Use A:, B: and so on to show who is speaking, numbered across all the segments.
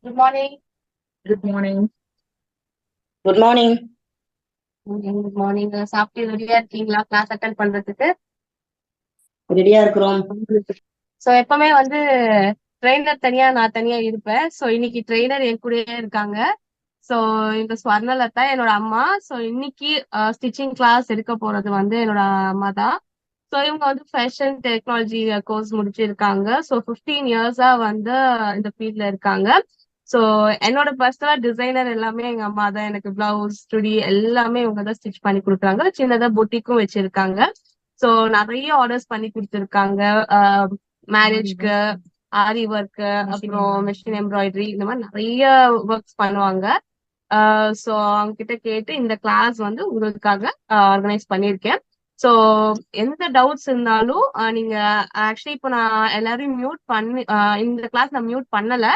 A: Good morning.
B: Good morning.
C: Good morning.
A: Good morning. சாப்பிட்டு ரெடியா இருக்கீங்களா கிளாஸ் அட்டன் பண்றதுக்கு?
C: ரெடியா இருக்கிறோம்.
A: ஸோ எப்பவுமே வந்து ட்ரெயினர் தனியா நான் தனியா இருப்பேன். ஸோ இன்னைக்கு ட்ரெயினர் என் கூடயே இருக்காங்க. ஸோ இந்த ஸ்வர்ணலதா என்னோட அம்மா. ஸோ இன்னைக்கு ஸ்டிச்சிங் கிளாஸ் எடுக்க போறது வந்து என்னோட அம்மா தான். ஸோ இவங்க வந்து ஃபேஷன் டெக்னாலஜி கோர்ஸ் முடிச்சிருக்காங்க. ஸோ 15 இயர்ஸா வந்து இந்த ஃபீல்ட்ல இருக்காங்க. ஸோ என்னோட பர்சனல் டிசைனர் எல்லாமே எங்க அம்மா தான். எனக்கு பிளவுஸ் சுடி எல்லாமே இவங்க தான் ஸ்டிச் பண்ணி கொடுக்குறாங்க. சின்னதா பொட்டிக்கும் வச்சிருக்காங்க. ஸோ நிறைய ஆர்டர்ஸ் பண்ணி கொடுத்துருக்காங்க. மேரேஜ்க்கு, ஆரி ஒர்க், அப்புறம் மிஷின் எம்ப்ராய்டரி, இந்த மாதிரி நிறைய ஒர்க்ஸ் பண்ணுவாங்க. ஸோ அவங்க கிட்ட கேட்டு இந்த கிளாஸ் வந்து உங்களுக்காக ஆர்கனைஸ் பண்ணியிருக்கேன். ஸோ எந்த டவுட்ஸ் இருந்தாலும் நீங்க ஆக்சுவலி இப்போ நான் எல்லாரையும் மியூட் பண்ணி இந்த கிளாஸ் நான் மியூட் பண்ணல.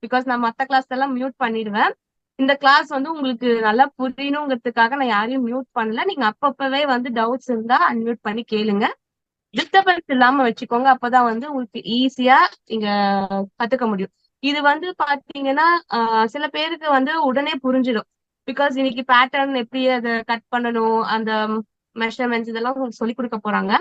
A: பிகாஸ் நான் மற்ற கிளாஸ் எல்லாம் மியூட் பண்ணிடுவேன். இந்த கிளாஸ் வந்து உங்களுக்கு நல்லா புரியணுங்கிறதுக்காக நான் யாரையும் மியூட் பண்ணல. நீங்க அப்பப்பவே வந்து டவுட்ஸ் இருந்தா அன்மியூட் பண்ணி கேளுங்க. டிஸ்டர்பன்ஸ் இல்லாம வச்சுக்கோங்க. அப்பதான் வந்து உங்களுக்கு ஈஸியா நீங்க கத்துக்க முடியும். இது வந்து பாத்தீங்கன்னா சில பேருக்கு வந்து உடனே புரிஞ்சிடும். பிகாஸ் இன்னைக்கு பேட்டர்ன் எப்படி அதை கட் பண்ணணும், அந்த மெஷர்மெண்ட்ஸ் இதெல்லாம் உங்களுக்கு சொல்லி கொடுக்க போறாங்க.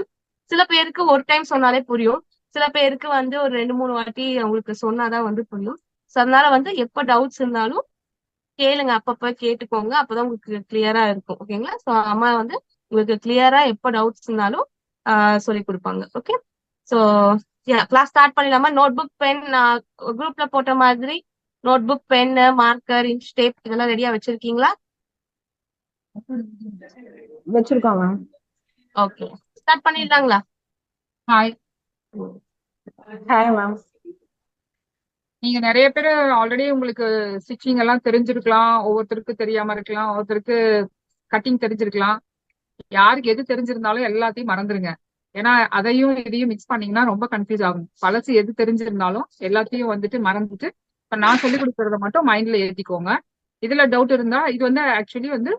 A: சில பேருக்கு ஒரு டைம் சொன்னாலே புரியும். சில பேருக்கு வந்து ஒரு 2 3 வாட்டி அவங்களுக்கு சொன்னாதான் வந்து புரியும். ஸோ அதனால வந்து எப்ப டவுட்ஸ் இருந்தாலும் கேளுங்க, அப்பப்ப கேட்டுக்கோங்க. அப்பதான் உங்களுக்கு கிளியரா இருக்கும். ஓகேங்களா? ஸோ அம்மா வந்து உங்களுக்கு கிளியரா எப்ப டவுட்ஸ் இருந்தாலும் சொல்லி கொடுப்பாங்க. ஓகே. ஸோ கிளாஸ் ஸ்டார்ட் பண்ணிடலாமா? நோட் புக், பென், குரூப்ல போட்ட மாதிரி notebook, pen, marker, inch tape இதெல்லாம் ரெடியா வச்சிருக்கீங்களா?
B: வச்சிருக்கோம் மேம்.
A: ஓகே, ஸ்டார்ட் பண்ணிடலாங்களா?
B: ஹாய். Hi ma'am. நீங்க நிறைய பேர் ஆல்ரெடி உங்களுக்கு ஸ்டிச்சிங் எல்லாம் தெரிஞ்சிருக்கலாம். ஒவ்வொருத்தருக்கு தெரியாம இருக்கலாம், ஒவ்வொருத்தருக்கு கட்டிங் தெரிஞ்சிருக்கலாம். யாருக்கு எது தெரிஞ்சிருந்தாலும் எல்லாத்தையும் மறந்துருங்க. ஏன்னா அதையும் இதையும் மிக்ஸ் பண்ணீங்கன்னா ரொம்ப கன்ஃபியூஸ் ஆகும். பழசு எது தெரிஞ்சிருந்தாலும் எல்லாத்தையும் வந்துட்டு மறந்துட்டு இப்ப நான் சொல்லி கொடுக்கறத மட்டும் மைண்ட்ல ஏத்திக்கோங்க. இதுல டவுட் இருந்தா இது வந்து ஆக்சுவலி வந்து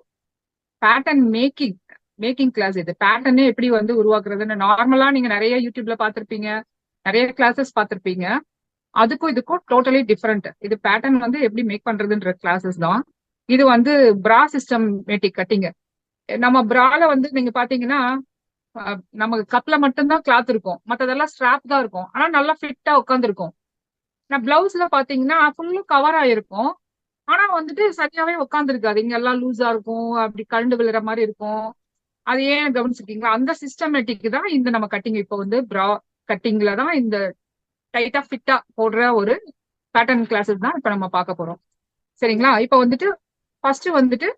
B: பேட்டர்ன் மேக்கிங் கிளாஸ். இது பேட்டர்னே எப்படி வந்து உருவாக்குறதுன்னு நார்மலா நீங்க நிறைய யூடியூப்ல பாத்திருப்பீங்க, நிறைய கிளாஸஸ் பாத்திருப்பீங்க. அதுக்கும் இதுக்கும் டோட்டலி டிஃப்ரெண்ட். இது பேட்டர்ன் வந்து எப்படி மேக் பண்றதுன்ற கிளாஸஸ் தான். இது வந்து பிரா சிஸ்டமேட்டிக் கட்டிங். நம்ம பிரால வந்து நீங்க பாத்தீங்கன்னா நமக்கு கப்ல மட்டும்தான் கிளாத் இருக்கும், மத்ததெல்லாம் ஸ்ட்ராப் தான் இருக்கும். ஆனா நல்லா ஃபிட்டா உட்காந்துருக்கும். நான் பிளவுஸ்ல பாத்தீங்கன்னா ஃபுல்லும் கவர் ஆயிருக்கும். ஆனா வந்துட்டு சரியாவே உட்காந்துருக்காது. இங்க எல்லாம் லூஸா இருக்கும், அப்படி கழண்டு விழுற மாதிரி இருக்கும். அது ஏன் கவனிச்சிருக்கீங்களா? அந்த சிஸ்டமேட்டிக் தான் இந்த நம்ம கட்டிங். இப்போ வந்து பிரா கட்டிங்ல தான் இந்த டைட்டா ஃபிட்டா போடுற ஒரு பேட்டர்ன் கிளாஸஸ் தான் இப்ப நம்ம பார்க்க போறோம். சரிங்களா? இப்ப வந்துட்டு ஃபர்ஸ்ட் வந்துட்டு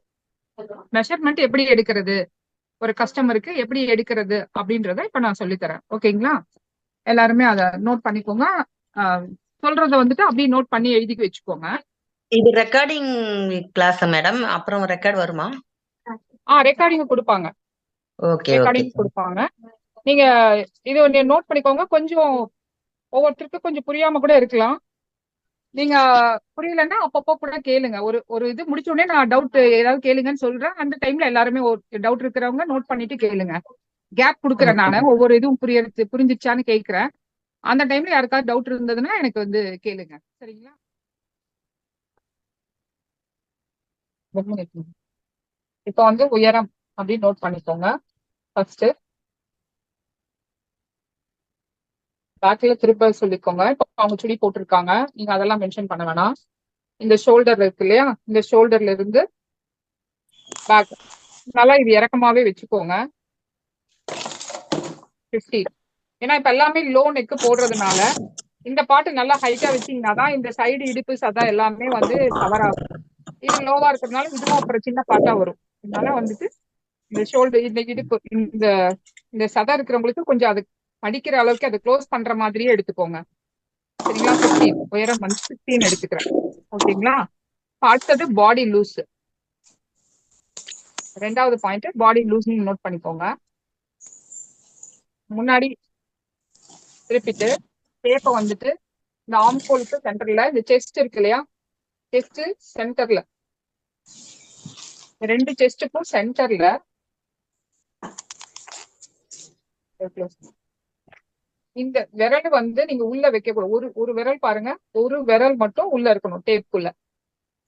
B: மெஷர்மெண்ட் எப்படி எடுக்கிறது, ஒரு கஸ்டமருக்கு எப்படி எடுக்கிறது அப்படின்றத இப்ப நான் சொல்லித்தரேன். ஓகேங்களா? எல்லாருமே அதை நோட் பண்ணிக்கோங்க. சொல்றத வந்துட்டு அப்படியே நோட் பண்ணி எழுதி வச்சுக்கோங்க.
C: இது ரெக்கார்டிங் கிளாஸ் மேடம், அப்புறம் ரெக்கார்ட் வருமா?
B: ரெக்கார்டிங் கொடுப்பாங்க.
C: Okay okay.
B: ரெக்கார்டிங் கொடுப்பாங்க. நீங்க இது ஒண்ணு நோட் பண்ணிக்கோங்க. கொஞ்சம் ஒவ்வொருத்தருக்கு கொஞ்சம் புரியாம கூட இருக்கலாம். நீங்க புரியலன்னா அப்பப்போ கூட கேளுங்க. ஒரு ஒரு இது முடிச்ச உடனே நான் டவுட் ஏதாவது கேளுங்கன்னு சொல்றேன். அந்த டைம்ல எல்லாருமே ஒரு டவுட் இருக்கிறவங்க நோட் பண்ணிட்டு கேளுங்க. கேப் கொடுக்குறேன் நானு. ஒவ்வொரு இதுவும் புரிஞ்சிச்சான்னு கேட்கிறேன். அந்த டைம்ல யாருக்காவது டவுட் இருந்ததுன்னா எனக்கு வந்து கேளுங்க. சரிங்களா? இப்ப வந்து உயரம் அப்படின்னு நோட் பண்ணிக்கோங்க. ஃபர்ஸ்ட் பேக்ல திருப்ப சொல்லிக்கோங்க. இப்போ அவங்க சுடி போட்டிருக்காங்க, நீங்க அதெல்லாம் மென்ஷன் பண்ண வேணாம். இந்த ஷோல்டர் இருக்கு இல்லையா, இந்த ஷோல்டர்ல இருந்து பேக் நல்லா இது இறக்கமாவே வச்சுக்கோங்க. 50. ஏன்னா இப்ப எல்லாமே லோ நெக் போடுறதுனால இந்த பாட்டு நல்லா ஹைட்டா வச்சீங்கன்னாதான் இந்த சைடு இடுப்பு சதா எல்லாமே வந்து கவர் ஆகும். இது லோவா இருக்கிறதுனால இதுவும் அப்புறம் சின்ன பாட்டா வரும். அதனால வந்துட்டு இந்த ஷோல்டர், இந்த இடுப்பு, இந்த இந்த சதா இருக்கிறவங்களுக்கு கொஞ்சம் அது மடிக்கிற அளவுக்கு அதை க்ளோஸ் பண்ற மாதிரியே எடுத்துக்கோங்க. சரிங்களா? 15 உயரம் வந்து 15 எடுத்துக்கிறேன். ஓகேங்களா? அடுத்தது பாடி லூஸ். ரெண்டாவது பாயிண்ட் பாடி லூஸ் நோட் பண்ணிக்கோங்க. முன்னாடி திருப்பிட்டு டேப்பை வந்துட்டு இந்த ஆம்கோலுக்கு சென்டர்ல, இந்த செஸ்ட் இருக்கு இல்லையா, செஸ்ட் சென்டர்ல, ரெண்டு செஸ்டுக்கும் சென்டர்ல இந்த விரல் வந்து நீங்க உள்ள வைக்க கூடாது. ஒரு விரல் பாருங்க, ஒரு விரல் மட்டும் உள்ள இருக்கணும்.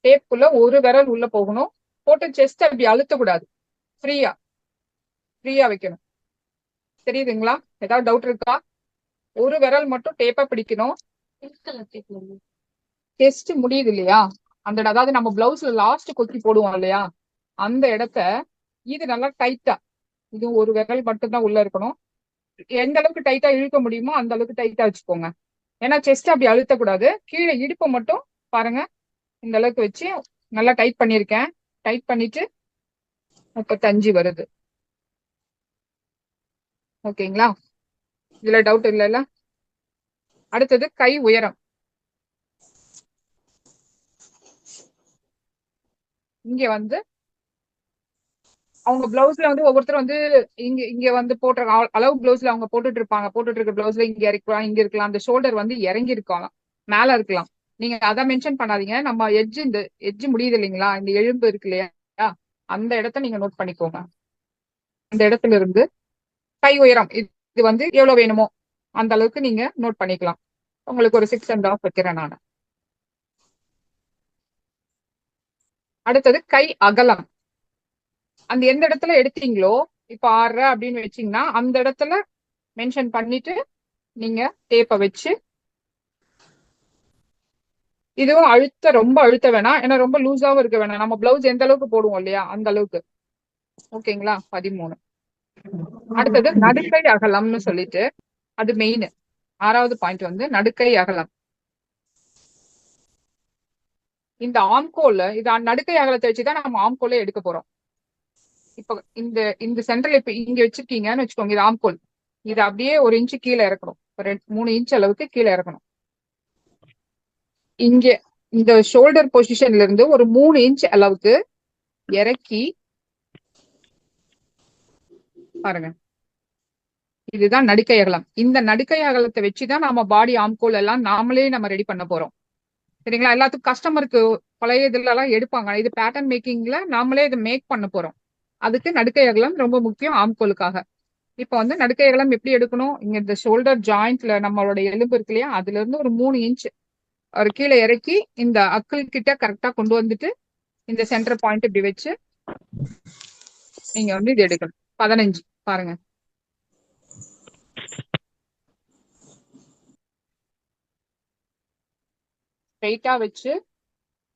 B: டேப்புக்குள்ள ஒரு விரல் உள்ள போகணும். போட்டு செஸ்ட் அப்படி அழுத்தக்கூடாது. ஃப்ரீயா ஃப்ரீயா வைக்கணும். தெரியுதுங்களா? ஏதாவது டவுட் இருக்கா? ஒரு விரல் மட்டும் டேப்பா பிடிக்கணும். செஸ்ட் முடியுது இல்லையா, அந்த அதாவது நம்ம பிளவுஸ்ல லாஸ்ட் கொக்கி போடுவோம் இல்லையா, அந்த இடத்த இது நல்லா டைட்டா, இது ஒரு விரல் மட்டும் தான் உள்ள இருக்கணும். எந்த அளவுக்கு டைட்டா இழுக்க முடியுமோ அந்த அளவுக்கு டைட்டா வச்சுக்கோங்க. ஏன்னா செஸ்ட் அப்படி அழுத்தக்கூடாது. கீழே இடுப்பை மட்டும் பாருங்க, இந்த அளவுக்கு வச்சு நல்லா டைட் பண்ணிருக்கேன். டைட் பண்ணிட்டு 35 வருது. ஓகேங்களா? இதுல டவுட் இல்லைல்ல? அடுத்தது கை உயரம். இங்க வந்து அவங்க பிளவுஸ்ல வந்து ஒவ்வொருத்தரும் வந்து இங்க இங்க வந்து போட்ட அளவு பிளவுஸ்ல அவங்க போட்டுட்டு இருக்க பிளவுஸ்ல இங்க இருக்கலாம், இங்க இருக்கலாம். அந்த ஷோல்டர் வந்து இறங்கி இருக்கலாம், மேல இருக்கலாம். நீங்க அதை மென்ஷன் பண்ணாதீங்க. நம்ம இந்த எட்ஜ் முடியுது இல்லைங்களா, இந்த எலும்பு இருக்கு இல்லையா, அந்த இடத்த நீங்க நோட் பண்ணிக்கோங்க. அந்த இடத்துல இருந்து கை உயரம் இது வந்து எவ்வளவு வேணுமோ அந்த அளவுக்கு நீங்க நோட் பண்ணிக்கலாம். உங்களுக்கு ஒரு 6.5 வைக்கிறேன் நான். அடுத்தது கை அகலம். அந்த எந்த இடத்துல எடுத்தீங்களோ, இப்ப 6 அப்படின்னு வச்சீங்கன்னா அந்த இடத்துல மென்ஷன் பண்ணிட்டு நீங்க டேப்பை வச்சு, இதுவும் ரொம்ப அழுத்த வேணாம், ஏன்னா ரொம்ப லூஸாவும் இருக்க வேணாம். நம்ம பிளவுஸ் எந்த அளவுக்கு போடுவோம் இல்லையா அந்த அளவுக்கு. ஓகேங்களா? 13. அடுத்தது நடுக்கை அகலம்னு சொல்லிட்டு, அது மெயின் 6வது பாயிண்ட் வந்து நடுக்கை அகலம். இந்த ஆம்கோல், இது நடுக்கை அகலத்தை வச்சுதான் நம்ம ஆம்கோலை எடுக்க போறோம். இப்ப இந்த சென்டர்ல இப்ப இங்க வச்சிருக்கீங்கன்னு வச்சுக்கோங்க, இது ஆம்கோல். இது அப்படியே 1 இன்ச்சு கீழே இறக்கணும். 3 இன்ச் அளவுக்கு கீழே இறக்கணும். இங்க இந்த ஷோல்டர் பொசிஷன்ல இருந்து ஒரு 3 இன்ச் அளவுக்கு இறக்கி பாருங்க, இதுதான் நடுக்கை அகலம். இந்த நடுக்கை அகலத்தை வச்சுதான் நம்ம பாடி ஆம்கோல் எல்லாம் நாமளே நம்ம ரெடி பண்ண போறோம். சரிங்களா? எல்லாத்துக்கும் கஸ்டமருக்கு பழைய இதுல எல்லாம் எடுப்பாங்க. இது பேட்டர்ன் மேக்கிங்ல நாமளே இதை மேக் பண்ண போறோம். அதுக்கு நடுக்கை அகலம் ரொம்ப முக்கியம் ஆம்கோலுக்காக. இப்ப வந்து நடுக்கை அகலம் எப்படி எடுக்கணும்? இங்க இந்த ஷோல்டர் ஜாயிண்ட்ல நம்மளோட எலும்பு இருக்கு இல்லையா, அதுல இருந்து ஒரு 3 இன்ச் ஒரு கீழே இறக்கி இந்த அக்கிள் கிட்ட கரெக்டா கொண்டு வந்துட்டு இந்த சென்டர் பாயிண்ட் இப்படி வச்சு நீங்க வந்து இது எடுக்கணும். 15 பாருங்க. ஸ்ட்ரெயிட்டா வச்சு,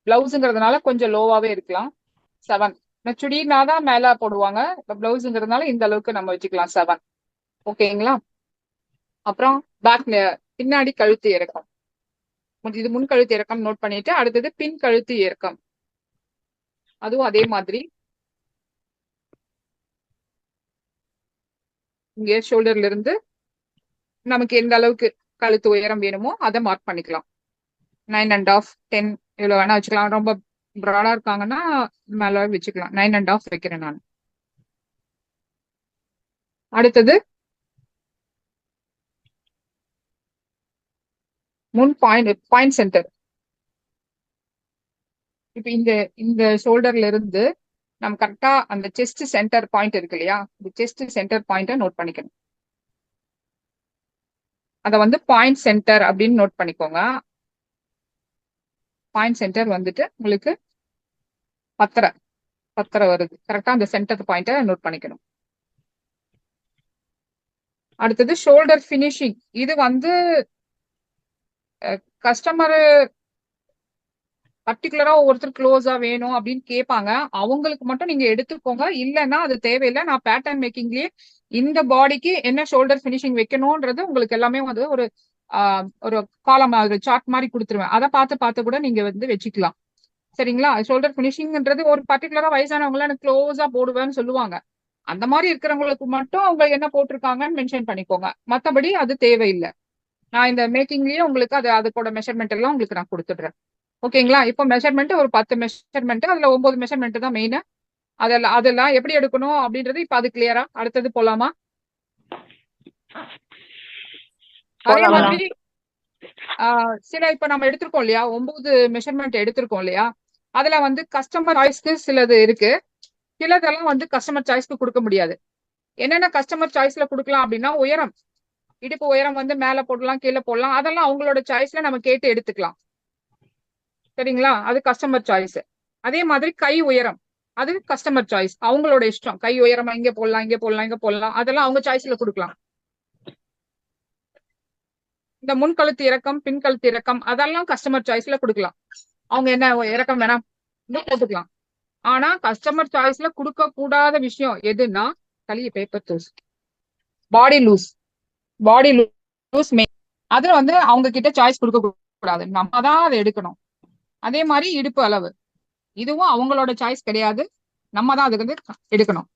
B: பிளவுஸ்ங்கிறதுனால கொஞ்சம் லோவாவே இருக்கலாம். 7. சுடினாதான் மேல போடுவாங்க, பிளவுஸ்ங்கிறதுனால இந்த அளவுக்கு நம்ம வச்சுக்கலாம் 7. ஓகேங்களா? அப்புறம் பேக் பின்னாடி கழுத்து இறக்கம். இது முன் கழுத்து இறக்கம் நோட் பண்ணிட்டு, அடுத்தது பின் கழுத்து இறக்கம். அதுவும் அதே மாதிரி இங்க ஷோல்டர்ல இருந்து நமக்கு எந்த அளவுக்கு கழுத்து உயரம் வேணுமோ அதை மார்க் பண்ணிக்கலாம். 9.5 10 இவ்வளவு வேணா வச்சுக்கலாம். ரொம்ப ப்ராடா இருக்காங்கன்னா மேல வச்சுக்கலாம். 9.5 வைக்கிறேன் நான். அடுத்தது முன் பாயிண்ட் சென்டர். இப்ப இந்த ஷோல்டர்ல இருந்து நம்ம கரெக்டா அந்த செஸ்ட் சென்டர் பாயிண்ட் இருக்கு இல்லையா, இந்த செஸ்ட் சென்டர் பாயிண்ட நோட் பண்ணிக்கணும். அத வந்து பாயிண்ட் சென்டர் அப்படின்னு நோட் பண்ணிக்கோங்க. பாயிண்ட் சென்டர் வந்துட்டு உங்களுக்கு 10 வருது. கரெக்டா அந்த சென்டர் பாயிண்ட நோட் பண்ணிக்கணும். அடுத்தது ஷோல்டர் பினிஷிங். இது வந்து கஸ்டமர் பர்டிகுலரா ஒவ்வொருத்தர் க்ளோஸா வேணும் அப்படின்னு கேட்பாங்க. அவங்களுக்கு மட்டும் நீங்க எடுத்துக்கோங்க, இல்லைன்னா அது தேவையில்லை. நான் பேட்டர்ன் மேக்கிங்லயே இந்த பாடிக்கு என்ன ஷோல்டர் பினிஷிங் வைக்கணும்ன்றது உங்களுக்கு எல்லாமே வந்து ஒரு காலம் சார்ட் மாதிரி கொடுத்துருவேன். அதை பார்த்து கூட நீங்க வந்து வச்சுக்கலாம். சரிங்களா? ஷோல்டர் பினிஷிங்ன்றது ஒரு பர்டிகுலரா வயசானவங்கள எனக்கு க்ளோஸா போடுவேன்னு சொல்லுவாங்க. அந்த மாதிரி இருக்கிறவங்களுக்கு மட்டும் அவங்க என்ன போட்டிருக்காங்கன்னு மென்ஷன் பண்ணிக்கோங்க. மத்தபடி அது தேவையில்லை. நான் இந்த மேக்கிங்லயே உங்களுக்கு அதுக்கோட மெஷர்மெண்ட் எல்லாம் உங்களுக்கு நான் கொடுத்துடுறேன். ஓகேங்களா? இப்போ மெஷர்மெண்ட் ஒரு 10 மெஷர்மெண்ட், அதுல 9 மெஷர்மெண்ட் தான் மெயின். அதெல்லாம் எப்படி எடுக்கணும் அப்படின்றது இப்ப அது கிளியரா? அடுத்தது போலாமா? அதே மாதிரி சில இப்ப நம்ம எடுத்திருக்கோம் இல்லையா, 9 மெஷர்மெண்ட் எடுத்திருக்கோம் இல்லையா, அதுல வந்து கஸ்டமர் சாய்ஸ்க்கு சிலது இருக்கு. சிலதெல்லாம் வந்து கஸ்டமர் சாய்ஸ்க்கு கொடுக்க முடியாது. என்னென்ன கஸ்டமர் சாய்ஸ்ல கொடுக்கலாம் அப்படின்னா, உயரம். இடுப்பு உயரம் வந்து மேல போடலாம் கீழே போடலாம், அதெல்லாம் அவங்களோட சாய்ஸ்ல நம்ம கேட்டு எடுத்துக்கலாம். சரிங்களா? அது கஸ்டமர் சாய்ஸ். அதே மாதிரி கை உயரம், அது கஸ்டமர் சாய்ஸ், அவங்களோட இஷ்டம். கை உயரமா இங்க போடலாம், இங்க போடலாம், இங்க போடலாம், அதெல்லாம் அவங்க சாய்ஸ்ல கொடுக்கலாம். இந்த முன் கழுத்து இறக்கம், பின் கழுத்து இறக்கம், அதெல்லாம் கஸ்டமர் சாய்ஸ்ல கொடுக்கலாம். அவங்க என்ன இறக்கம் வேணாம் போட்டுக்கலாம். ஆனா கஸ்டமர் சாய்ஸ்ல கொடுக்க கூடாத விஷயம் எதுன்னா களிய paper loose, body loose, body loose main. அதுல வந்து அவங்க கிட்ட சாய்ஸ் கொடுக்க கூடாது, நம்ம தான் அதை எடுக்கணும். அதே மாதிரி இடுப்பு அளவு, இதுவும் அவங்களோட சாய்ஸ் கிடையாது, நம்ம தான் அதுக்கு வந்து எடுக்கணும்.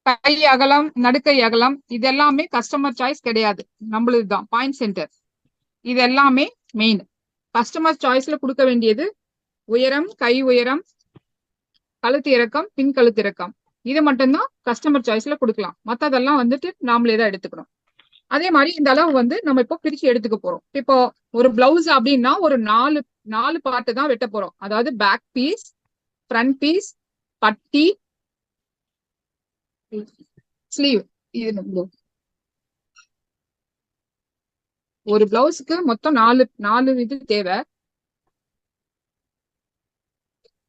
B: கை அகலம், நடுக்கை அகலம், இது எல்லாமே கஸ்டமர் சாய்ஸ் கிடையாது, நம்மளுது தான். பாயிண்ட் சென்டர், இது எல்லாமே மெயின். கஸ்டமர் சாய்ஸ்ல கொடுக்க வேண்டியது உயரம், கை உயரம், கழுத்து இறக்கம், பின் கழுத்து இறக்கம், இது மட்டும்தான் கஸ்டமர் சாய்ஸ்ல கொடுக்கலாம். மத்ததெல்லாம் வந்துட்டு நாமளே தான் எடுத்துக்கணும். அதே மாதிரி இந்த அளவு வந்து நம்ம இப்போ பிரிச்சு எடுத்துக்க போறோம். இப்போ ஒரு பிளவுஸ் அப்படின்னா ஒரு நாலு பார்ட்டு தான் வெட்ட போறோம். அதாவது பேக் பீஸ், ஃப்ரண்ட் பீஸ், பட்டி, ஸ்லீவ். இது ஒரு பிளவுஸ்க்கு மொத்தம் நாலு இது தேவை.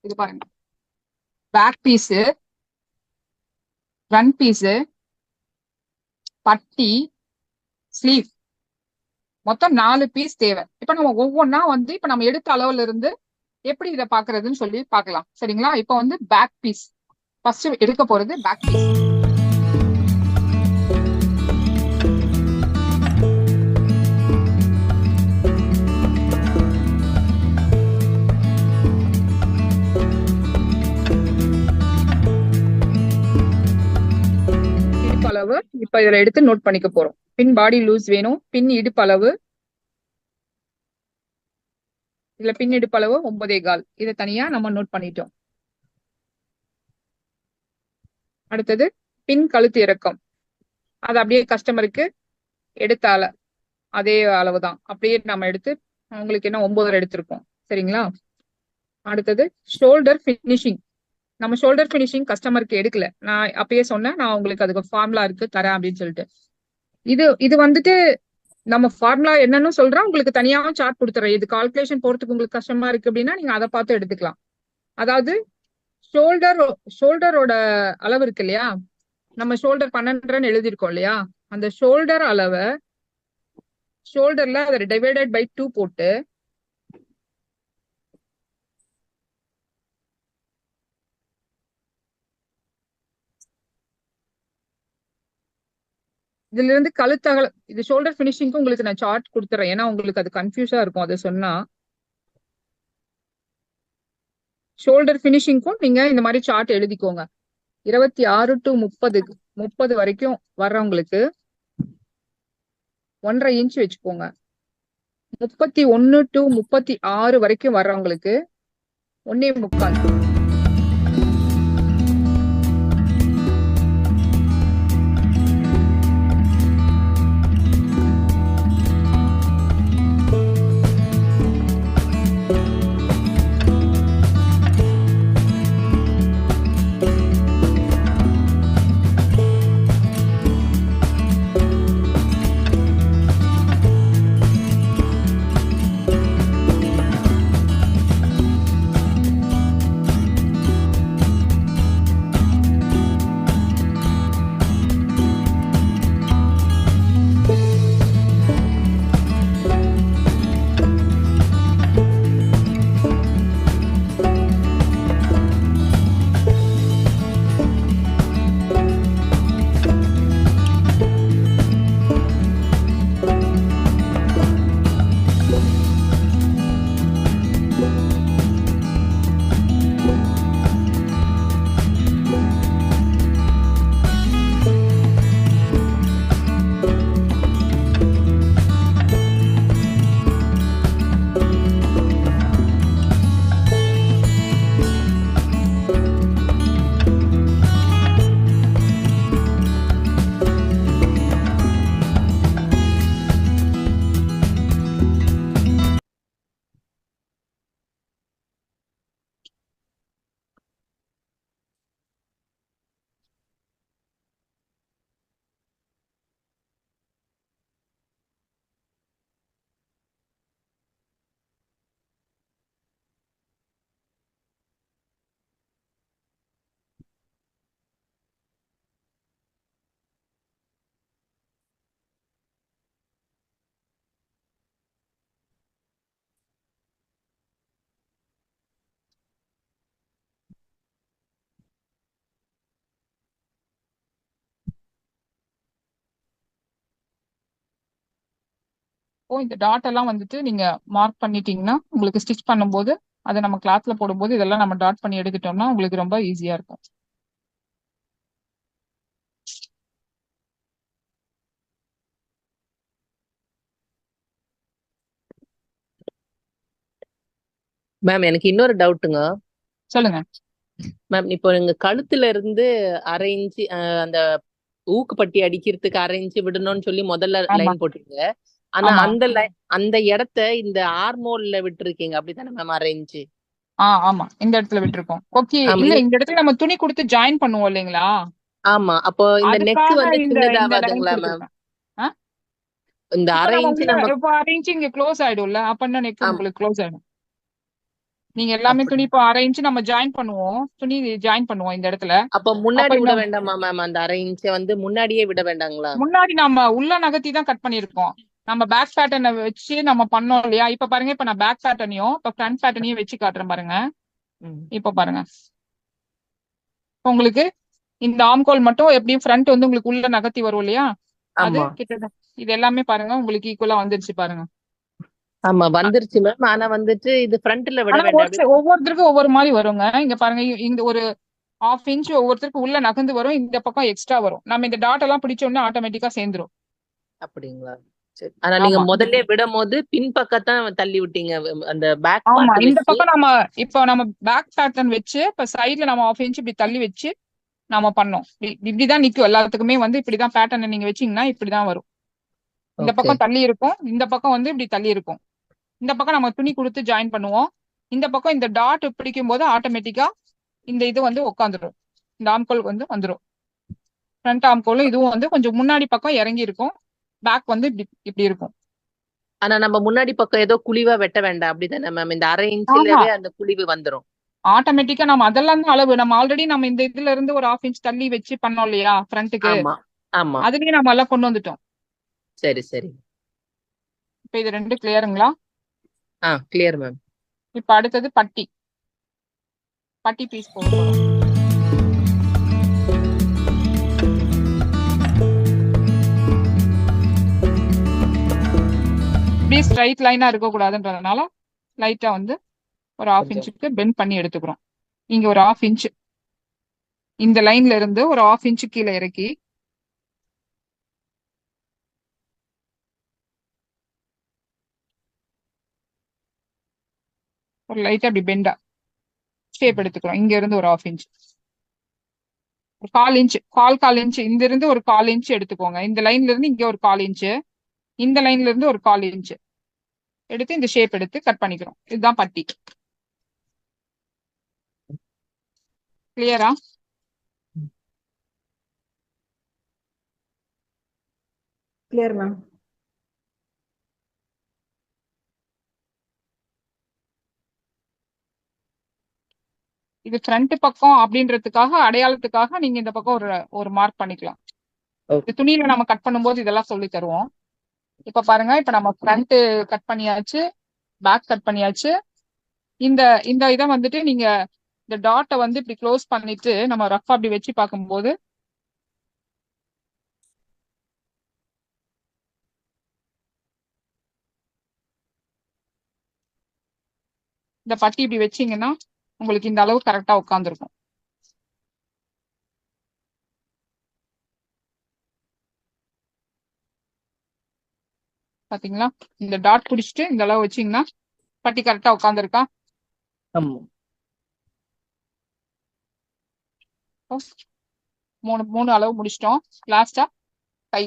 B: இது பாருங்க, பேக் பீஸ், ஃப்ரண்ட் பீஸ், பட்டி, ஸ்லீவ், மொத்தம் 4 பீஸ் தேவை. இப்ப நம்ம ஒவ்வொன்னா வந்து இப்ப நம்ம எடுத்த அளவுல இருந்து எப்படி இதை பாக்குறதுன்னு சொல்லி பாக்கலாம். சரிங்களா? இப்ப வந்து பேக் பீஸ் ஃபர்ஸ்ட் எடுக்க போறது. பேக் பீஸ் அளவு இப்ப இதுல எடுத்து நோட் பண்ணிக்க போறோம். பின் பாடி லூஸ் வேணும், பின் இடுப்பு அளவு, இதுல பின் இடுப்பு அளவு 9.25, இதை தனியா நம்ம நோட் பண்ணிட்டோம். அடுத்தது பின் கழுத்து இறக்கம், அது அப்படியே கஸ்டமருக்கு எடுத்தால அதே அளவுதான், அப்படியே நம்ம எடுத்து அவங்களுக்கு என்ன 9 எடுத்திருக்கோம். சரிங்களா? அடுத்தது ஷோல்டர் பினிஷிங். நம்ம ஷோல்டர் பினிஷிங் கஸ்டமருக்கு எடுக்கல, நான் அப்பயே சொன்னேன், நான் உங்களுக்கு அதுக்கு ஃபார்முலா இருக்கு தரேன் அப்படின்னு சொல்லிட்டு. இது வந்துட்டு நம்ம ஃபார்முலா என்னன்னு சொல்றேன், உங்களுக்கு தனியாவும் சார்ட் கொடுத்துறேன். இது கால்குலேஷன் போறதுக்கு உங்களுக்கு கஷ்டமா இருக்கு அப்படின்னா நீங்க அதை பார்த்து எடுத்துக்கலாம். அதாவது ஷோல்டரோட அளவு இருக்கு இல்லையா, நம்ம ஷோல்டர் 12 எழுதிருக்கோம் இல்லையா, அந்த ஷோல்டர் அளவை ஷோல்டர்ல அதை டிவைடட் பை 2 போட்டு இதுல இருந்து கழுத்தகல, இது ஷோல்டர் பினிஷிங்க்கு உங்களுக்கு நான் சார்ட் கொடுத்துறேன், ஏன்னா உங்களுக்கு அது கன்ஃபியூஸா இருக்கும் அதை சொன்னா. ஷோல்டர் பினிஷிங்க்கும் நீங்க இந்த மாதிரி சார்ட் எழுதிக்கோங்க. 26 to 30 வரைக்கும் வர்றவங்களுக்கு 1.5 இன்ச் வச்சுக்கோங்க. 31 to 36 வரைக்கும் வர்றவங்களுக்கு 1.25. அப்போ இந்த டாட் எல்லாம் வந்துட்டு நீங்க மார்க் பண்ணிட்டீங்கன்னா உங்களுக்கு ஸ்டிச் பண்ணும்போது அதை நம்ம கிளாத்ல போடும்போது இதெல்லாம் நம்ம டாட் பண்ணி எடுத்துட்டோம்னா உங்களுக்கு ரொம்ப ஈஸியா இருக்கும்.
D: மேம் எனக்கு இன்னொரு டவுட்டுங்க.
B: சொல்லுங்க.
D: மேம் இப்போ எங்க கழுத்துல இருந்து 1/2 இன்ச்சு அந்த ஊக்கு பட்டி அடிக்கிறதுக்கு 1/2 இன்ச்சு விடணும்னு சொல்லி முதல்ல
B: ஆமா
D: லைன் போட்டீங்க. ஆனா
B: ஆமா
D: அந்த இடத்த இந்த ஆர்மோல்ல விட்டுருக்கீங்க அப்படித்தானே மேம் 1/2 இன்ச்சு?
B: ஆமா இந்த இடத்துல விட்டுருக்கோம். ஓகே,
D: ஆமா
B: இல்ல இந்த இடத்துல நம்ம துணி கொடுத்து ஜாயின் பண்ணுவோம் இல்லைங்களா,
D: ஆமா. அப்போ இந்த நெக்
B: அதுக்காக
D: வந்து
B: இந்த இந்த லைன்
D: சின்னதாவாதுங்களா மேம்?
B: கொடுத்துருக்கேன்.
D: இந்த
B: இப்ப
D: 1/2
B: நம்ம
D: இன்ச்சு
B: உள்ள
D: நம்ம
B: இப்ப 1/2 இன்ச் இங்க க்ளோஸ் ஆயிடும்ல, அப்பன்னா நெக்
D: ஆம்
B: உங்களுக்கு க்ளோஸ் ஆயிடும். நீங்க எல்லாமே
D: அப்படி
B: துணி இப்போ 1/2 இன்ச் நம்ம ஜாயின் பண்ணுவோம், துணி ஜாயின் பண்ணுவோம் இந்த இடத்துல.
D: அப்ப
B: அப்ப
D: முன்னாடி
B: இந்த
D: விட வேண்டாமா மேம்? அந்த 1/2 இன்ச்சை வந்து முன்னாடியே விட வேண்டாங்களா?
B: முன்னாடி நம்ம உள்ள நகர்த்தி தான் கட் பண்ணிருக்கோம். நம்ம பேக் பேட்டர்னை வச்சு நம்ம பண்ணோம் இல்லையா, இப்ப பாருங்க, இப்ப நான் பேக் பேட்டர்னையும் இப்ப ஃப்ரண்ட் பேட்டர்னையும் வச்சு காட்டுறேன் பாருங்க.
D: ம்.
B: இப்ப பாருங்க, உங்களுக்கு இந்த ஆம்கோல் மட்டும் எப்படியும் ஃப்ரண்ட் வந்து உங்களுக்கு உள்ள நகர்த்தி வரும் இல்லையா, அது
D: ஆமா
B: கிட்ட இது எல்லாமே பாருங்க உங்களுக்கு ஈக்குவலா வந்துருச்சு பாருங்க.
D: ஆமா வந்துருச்சு மேம். ஆனா வந்துட்டு இது ஃப்ரண்ட்ல விட
B: ஆனா
D: வேண்டாம் அப்படி.
B: ஒவ்வொருத்தருக்கும் ஒவ்வொரு மாதிரி வருங்க. இங்க பாருங்க, இந்த ஒரு 1/2 இன்ச் ஒவ்வொருத்தருக்கு உள்ள நகர்ந்து வரும், இந்த பக்கம் எக்ஸ்ட்ரா வரும். நம்ம இந்த டாட் எல்லாம் பிடிச்ச உடனே ஆட்டோமேட்டிக்கா சேர்ந்துரும்.
D: அப்படிங்களா? சரி. ஆனா நீங்க
B: ஆமா
D: முதல்ல விடும் போது பின்பக்கத்தான் தள்ளி விட்டீங்க. அந்த பேக்
B: ஆமா
D: பார்ட்
B: இந்த
D: வச்சு.
B: பக்கம் நம்ம பேக் பேட்டர்ன் வச்சு இப்ப சைடுல நம்ம 1/2 இன்ச் இப்படி தள்ளி வச்சு நாம பண்ணோம். இப்படிதான் நிக்கும் எல்லாத்துக்குமே, வந்து இப்படிதான் பேட்டர்ன் நீங்க வச்சீங்கன்னா இப்படிதான் வரும். இந்த
D: ஓகே.
B: பக்கம் தள்ளி இருக்கும், இந்த பக்கம் வந்து இப்படி தள்ளி இருக்கும். இந்த பக்கம் நம்ம துணி கொடுத்து ஜாயின் பண்ணுவோம். இந்த பக்கம் இந்த டாட் பிடிக்கும் போது ஆட்டோமேட்டிக்கா இந்த இது வந்து உட்காந்துரும், இந்த ஆம்கோல் வந்து வந்துரும். ஃப்ரண்ட் ஆம்கோலும் இதுவும் வந்து கொஞ்சம் முன்னாடி பக்கம் இறங்கி இருக்கும், பேக் வந்து இப்படி இப்படி இருக்கும்.
D: ஆனா நம்ம முன்னாடி பக்கம் ஏதோ குழிவா வெட்ட வேண்டாம் அப்படிதானே மேம்? இந்த 1/2
B: ஆமா
D: இன்ச்லவே அந்த குழிவு வந்துரும்.
B: ஆட்டோமேட்டிக்கா நம்ம அதெல்லாம் தான் அளவு. நம்ம ஆல்ரெடி நம்ம இந்த இதுல இருந்து ஒரு 1/2 இன்ச் தள்ளி வச்சு பண்ணோம் இல்லையா ஃப்ரண்ட்டுக்கு,
D: ஆமா ஆமா.
B: அதுலயே நம்ம எல்லாம் கொண்டு வந்துட்டோம்.
D: சரி சரி.
B: இப்ப இது 2 கிளியருங்களா?
D: Clear ma'am.
B: இப்ப அடுத்தது பட்டி. பட்டி பீஸ் போட போறோம். இப்படியே ஸ்ட்ரைட் லைனா இருக்க கூடாதுன்றதுனால லைட்டா வந்து ஒரு 1/2
D: கொஞ்சம்
B: இன்ச்சுக்கு பெண்ட் பண்ணி எடுத்துக்கிறோம். இங்க ஒரு 1/2 இன்ச் இந்த லைன்ல இருந்து ஒரு 1/2 இன்ச் கீழே இறக்கி ஒரு லைட்டா அப்படி பெண்டா ஷேப் எடுத்துக்கிறோம். இங்க இருந்து ஒரு 1/2 இன்ச், ஒரு 1/4 இன்ச், கால் இன்ச், இந்த இருந்து ஒரு 1/4 இன்ச் எடுத்துக்கோங்க. இந்த லைன்ல இருந்து இங்க ஒரு 1/4 இன்ச், இந்த லைன்ல இருந்து ஒரு 1/4 இன்ச் எடுத்து இந்த ஷேப் எடுத்து கட் பண்ணிக்கிறோம். இதுதான் பட்டி. கிளியரா?
D: Clear ma'am.
B: இது ஃப்ரண்ட் பக்கம் அப்படின்றதுக்காக அடையாளத்துக்காக நீங்க இந்த பக்கம் ஒரு ஒரு மார்க் பண்ணிக்கலாம். இது துணியில நம்ம கட் பண்ணும்போது இதெல்லாம் சொல்லி தருவோம். இப்ப பாருங்க, இப்ப நம்ம ஃப்ரண்ட் கட் பண்ணியாச்சு, பேக் கட் பண்ணியாச்சு. இந்த இந்த இதை வந்துட்டு நீங்க இந்த டாட்டை வந்து இப்படி க்ளோஸ் பண்ணிட்டு நம்ம ரஃபா அப்படி வச்சு பார்க்கும்போது இந்த பட்டி இப்படி வச்சீங்கன்னா உங்களுக்கு இந்த அளவு கரெக்டா உட்காந்துருக்கும். பாத்தீங்களா? இந்த டாட் பிடிச்சிட்டு இந்த அளவு வச்சீங்கன்னா பட்டி கரெக்டா உட்காந்துருக்கா?
D: ஆமா.
B: மூணு அளவு முடிச்சிட்டோம். லாஸ்டா கை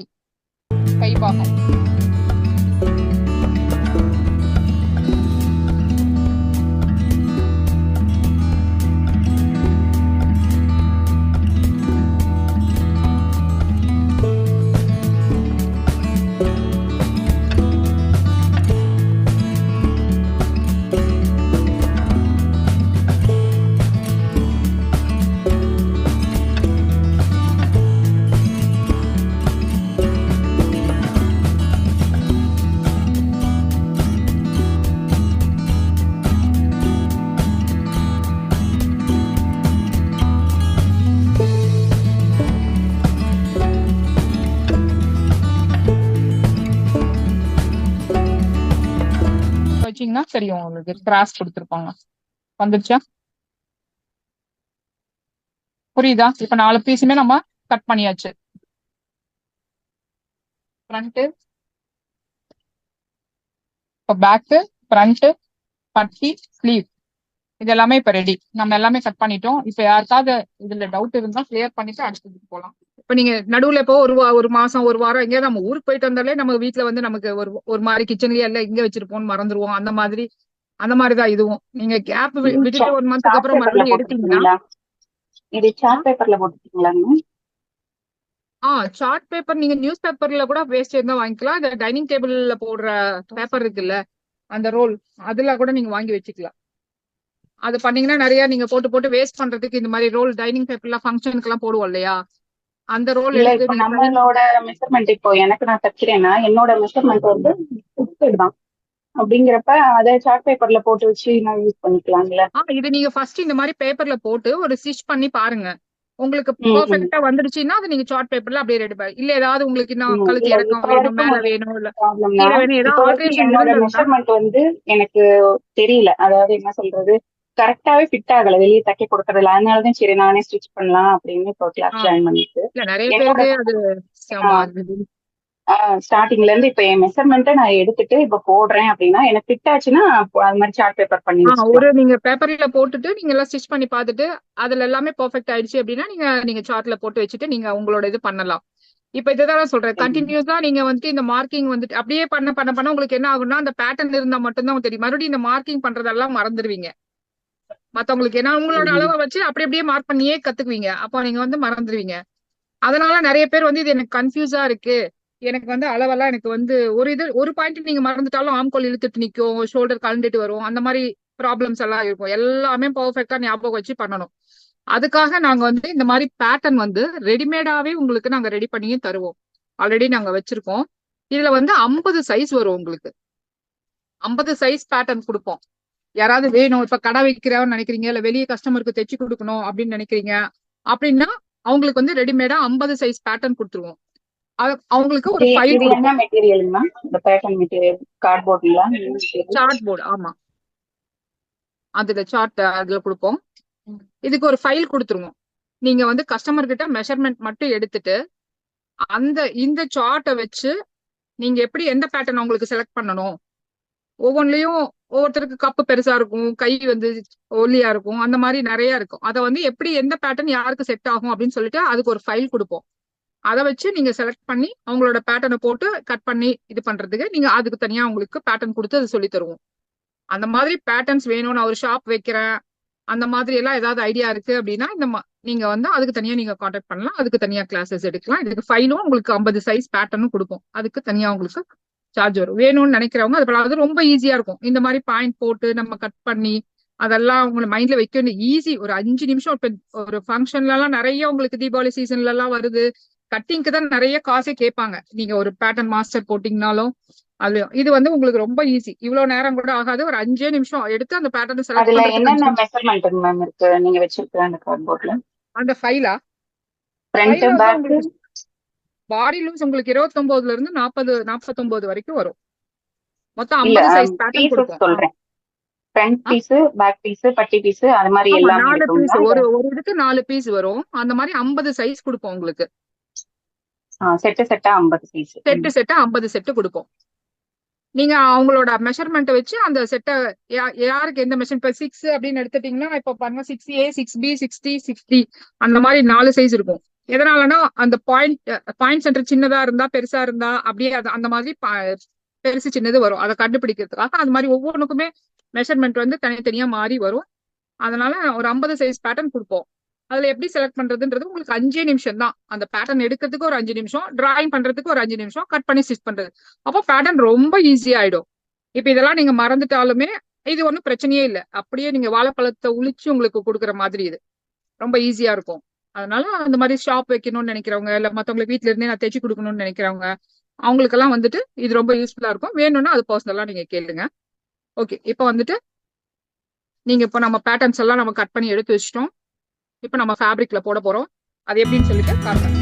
B: கை பாகம். பாத்தீங்கன்னா தெரியும் உங்களுக்கு கிராஸ் கொடுத்துருப்பாங்க. வந்துருச்சா? புரியுதா? இப்ப 4 பீஸுமே நம்ம கட் பண்ணியாச்சு. ஃப்ரண்ட், இப்ப பேக்கு, ஃப்ரண்ட், பட்டி, ஸ்லீவ் இது எல்லாமே இப்ப ரெடி. நம்ம எல்லாமே கட் பண்ணிட்டோம். இப்ப யாருக்காவது இதுல டவுட் இருந்தா கிளியர் பண்ணிட்டு அடுத்ததுக்கு போலாம். இப்ப நீங்க நடுவுல இப்போ ஒரு மாசம் ஒரு வாரம் எங்கேயாவது நம்ம ஊருக்கு போயிட்டு வந்தாலே நம்ம வீட்டுல வந்து நமக்கு ஒரு மாதிரி கிச்சன்லயே எல்லாம் இங்க வச்சிருப்போம்னு மறந்துடுவோம். அந்த மாதிரிதான் இதுவும். நீங்க கேப் விட்டுட்டு 1 மந்த்துக்கு அப்புறம் மறுபடியும் எடுத்தீங்கன்னா
E: இது சார்ட் பேப்பர்ல போட்டுட்டீங்களா?
B: சார்ட் பேப்பர் நீங்க நியூஸ் பேப்பர்ல கூட வேஸ்ட் இருந்தா வாங்கிக்கலாம். இந்த டைனிங் டேபிள்ல போடுற பேப்பர் இருக்குல்ல அந்த ரோல், அதுல கூட நீங்க வாங்கி வச்சுக்கலாம். அது பண்ணீங்கன்னா நிறைய நீங்க போட்டு வேஸ்ட் பண்றதுக்கு இந்த மாதிரி ரோல் டைனிங் பேப்பர்ல ஃபங்க்ஷனுக்கு எல்லாம் போடுவோம் இல்லையா, அந்த ரோல்
E: இல்ல
B: எடுத்து
E: இப்ப
B: நீங்க
E: நம்மளோட மெஷர்மெண்ட் இப்போ எனக்கு நான் தைக்கிறேன்னா என்னோட மெஷர்மெண்ட் வந்து 50 தான் அப்படிங்கிறப்ப அதை சார்ட் பேப்பர்ல போட்டு வச்சு நான் யூஸ் பண்ணிக்கலாம்ல?
B: இது நீங்க ஃபர்ஸ்ட் இந்த மாதிரி பேப்பர்ல போட்டு ஒரு ஸ்டிச் பண்ணி பாருங்க. உங்களுக்கு பெர்ஃபெக்ட்டா வந்துடுச்சுன்னா அது நீங்க சார்ட் பேப்பர்ல அப்படியே ரெடி பண்ணி, இல்ல ஏதாவது உங்களுக்கு இன்னும் கழுத்து இறக்கம் வேணும், மேல வேணும், இல்ல கீழே வேணும், ஏதாவது ஆல்ட்ரேஷன்
E: என்னோட மெஷர்மெண்ட் வந்து எனக்கு தெரியல, அதாவது என்ன சொல்றது கரெக்டாவே ஃபிட் ஆகல வெளியே தைக்க கொடுக்கறதுல. அதனாலதான் சரி நானே ஸ்டிச் பண்ணலாம் அப்படின்னு இப்போ கிளாஸ் ஜாயின் பண்ணிட்டு
B: இல்ல நிறைய பேருக்கு அது
E: ஸ்டார்டிங்ல இருந்து இப்ப என் மெஷர்மெண்ட்டை நான் எடுத்துட்டு இப்ப போடுறேன் அப்படின்னா எனக்கு ஃபிட் ஆச்சுன்னா அது மாதிரி சார்ட் பேப்பர் பண்ணி
B: ஒரு நீங்க பேப்பர்ல போட்டுட்டு நீங்க எல்லாம் ஸ்டிச் பண்ணி பார்த்துட்டு அதுல எல்லாமே பெர்ஃபெக்ட் ஆயிடுச்சு அப்படின்னா நீங்க சார்ட்ல போட்டு வச்சுட்டு நீங்க உங்களோட இது பண்ணலாம். இப்ப இதுதான் சொல்றேன், கண்டினியூஸா நீங்க வந்துட்டு இந்த மார்க்கிங் வந்துட்டு அப்படியே பண்ண உங்களுக்கு என்ன ஆகும்னா அந்த பேட்டர்ன் இருந்தா மட்டும்தான் தெரியும். மறுபடியும் இந்த மார்க்கிங் பண்றதெல்லாம் மறந்துடுவீங்க மத்தவங்களுக்கு. ஏன்னா உங்களோட அளவை வச்சு அப்படியே மார்க் பண்ணியே கத்துக்குவீங்க. அப்போ நீங்க வந்து மறந்துடுவீங்க. அதனால நிறைய பேர் வந்து இது எனக்கு கன்ஃபியூஸா இருக்கு, எனக்கு வந்து அளவெல்லாம் எனக்கு வந்து ஒரு பாயிண்ட் நீங்க மறந்துட்டாலும் ஆம்கோல் இழுத்துட்டு நிக்கும், ஷோல்டர் கலந்துட்டு வரும், அந்த மாதிரி ப்ராப்ளம்ஸ் எல்லாம் இருக்கும். எல்லாமே பெர்ஃபெக்ட்டா ஞாபகம் வச்சு பண்ணணும். அதுக்காக நாங்க வந்து இந்த மாதிரி பேட்டர்ன் வந்து ரெடிமேடாவே உங்களுக்கு நாங்க ரெடி பண்ணியும் தருவோம். ஆல்ரெடி நாங்க வச்சிருக்கோம். இதுல வந்து 50 சைஸ் வரும் உங்களுக்கு. 50 சைஸ் பேட்டர்ன் கொடுப்போம். யாராவது வேணும், இப்ப கடை வைக்கிறோம்னு நினைக்கிறீங்க, இல்ல வெளியே கஸ்டமருக்கு தைச்சு கொடுக்கணும் அப்படின்னு நினைக்கிறீங்க அப்படின்னா அவங்களுக்கு வந்து ரெடிமேடா 50 சைஸ் பேட்டர்ன் கொடுத்துருவோம். அவங்களுக்கு ஒரு ஃபைல்
E: என்ன மெட்டீரியல்னா இந்த பேட்டர்ன் மெட்டீரியல் கார்ட்போர்ட்ல
B: சார்ட் போர்டு. ஆமா, அதுல சார்ட் அதுல கொடுப்போம். இதுக்கு ஒரு ஃபைல் கொடுத்துருவோம். நீங்க வந்து கஸ்டமர் கிட்ட மெஷர்மெண்ட் மட்டும் எடுத்துட்டு இந்த சார்ட்டை வச்சு நீங்க எப்படி எந்த பேட்டர்ன் உங்களுக்கு செலக்ட் பண்ணணும், ஒவ்வொன்றிலையும் ஒவ்வொருத்தருக்கு கப்பு பெருசா இருக்கும், கை வந்து ஒல்லியா இருக்கும், அந்த மாதிரி நிறைய இருக்கும். அதை வந்து எப்படி எந்த பேட்டர்ன் யாருக்கு செட் ஆகும் அப்படின்னு சொல்லிட்டு அதுக்கு ஒரு ஃபைல் கொடுப்போம். அதை வச்சு நீங்க செலக்ட் பண்ணி அவங்களோட பேட்டர்னை போட்டு கட் பண்ணி இது பண்றதுக்கு நீங்க அதுக்கு தனியா உங்களுக்கு பேட்டர்ன் கொடுத்து அது சொல்லி தருவோம். அந்த மாதிரி பேட்டர்ன்ஸ் வேணும், நான் ஒரு ஷாப் வைக்கிறேன் அந்த மாதிரி எல்லாம் ஏதாவது ஐடியா இருக்கு அப்படின்னா நீங்க வந்து அதுக்கு தனியா நீங்க கான்டாக்ட் பண்ணலாம், அதுக்கு தனியா கிளாஸஸ் எடுக்கலாம். இதுக்கு ஃபைலும் உங்களுக்கு 50 சைஸ் பேட்டர்னும் கொடுப்போம். அதுக்கு தனியா உங்களுக்கு சார்ஜ் வரும். வேணும்னு நினைக்கிறவங்க அது ரொம்ப ஈஸியா இருக்கும். இந்த மாதிரி பாயிண்ட் போட்டு நம்ம கட் பண்ணி அதெல்லாம் உங்களை மைண்ட்ல வைக்க வேண்டிய ஈஸி. ஒரு 5 நிமிஷம். இப்ப ஒரு ஃபங்க்ஷன்ல எல்லாம் நிறைய உங்களுக்கு தீபாவளி சீசன்ல எல்லாம் வருது, கட்டிங்க்கு தான் நிறைய காசே கேட்பாங்க. நீங்க ஒரு பேட்டர்ன் மாஸ்டர் போட்டீங்கனாலும் அது இது வந்து உங்களுக்கு ரொம்ப ஈஸி. இவ்வளவு நேரம் கூட ஆகாது, ஒரு 5 நிமிஷம் எடுத்து அந்த பேட்டர்ன் செலக்ட்
E: பண்றதுக்கு. என்னென்ன மெஷர்மென்ட் மேம் இருக்கு நீங்க வச்சிருக்க அந்த கார்ட்போர்ட்ல?
B: அந்த ஃபைலா
E: ஃப்ரண்ட் பேக்
B: பாடி லூஸ் உங்களுக்கு 29ல இருந்து 49 வரைக்கும் வரும். மொத்தம் 50 சைஸ் பேட்டர்ன் கொடுப்போம்.
E: சொல்றேன், ஃப்ரண்ட் பீஸ், பேக் பீஸ், பட்டி பீஸ் அது மாதிரி எல்லாம்
B: 4 பீஸ் ஒரு இதுக்கு 4 பீஸ் வரும். அந்த மாதிரி 50 சைஸ் கொடுப்போம் உங்களுக்கு.
E: செட்டா 50 சைஸ்,
B: செட்டா 50 செட்டு கொடுப்போம். நீங்க அவங்களோட மெஷர்மெண்ட் வச்சு அந்த செட்டை யாருக்கு எந்த மெஷர், இப்ப 6 அப்படின்னு எடுத்துட்டீங்கன்னா இப்ப பாருங்க 6A, 6B, 60, 60 அந்த மாதிரி 4 சைஸ் இருக்கும். எதனாலன்னா அந்த பாயிண்ட் சென்டர் சின்னதா இருந்தா பெருசா இருந்தா அப்படியே அந்த மாதிரி பெருசு சின்னது வரும். அதை கண்டுபிடிக்கிறதுக்காக அது மாதிரி ஒவ்வொன்றுக்குமே மெஷர்மெண்ட் வந்து தனித்தனியா மாறி வரும். அதனால ஒரு 50 சைஸ் பேட்டர்ன் கொடுப்போம். அதுல எப்படி செலக்ட் பண்றதுன்றது உங்களுக்கு 5 நிமிஷம் தான். அந்த பேட்டர்ன் எடுக்கிறதுக்கு ஒரு 5 நிமிஷம், டிராயிங் பண்றதுக்கு ஒரு 5 நிமிஷம், கட் பண்ணி ஸ்டிச் பண்றது. அப்போ பேட்டர்ன் ரொம்ப ஈஸியா ஆயிடும். இப்ப இதெல்லாம் நீங்க மறந்துட்டாலுமே இது ஒன்றும் பிரச்சனையே இல்லை. அப்படியே நீங்க வாழைப்பழத்தை உளிச்சு உங்களுக்கு கொடுக்குற மாதிரி இது ரொம்ப ஈஸியா இருக்கும். அதனால அந்த மாதிரி ஷாப் வைக்கணும்னு நினைக்கிறவங்க, இல்ல மத்தவங்களுக்கு வீட்டுல இருந்தே நான் தைச்சு கொடுக்கணும்னு நினைக்கிறவங்க அவங்களுக்கெல்லாம் வந்துட்டு இது ரொம்ப யூஸ்ஃபுல்லா இருக்கும். வேணும்னா அது பர்சனலா நீங்க கேளுங்க. ஓகே, இப்போ வந்துட்டு நீங்க இப்போ நம்ம பேட்டர்ன்ஸ் எல்லாம் நம்ம கட் பண்ணி எடுத்து வச்சிட்டோம். இப்போ நம்ம ஃபேப்ரிக்ல போட போறோம். அது எப்படின்னு சொல்லிட்டு காட்டுறேன்.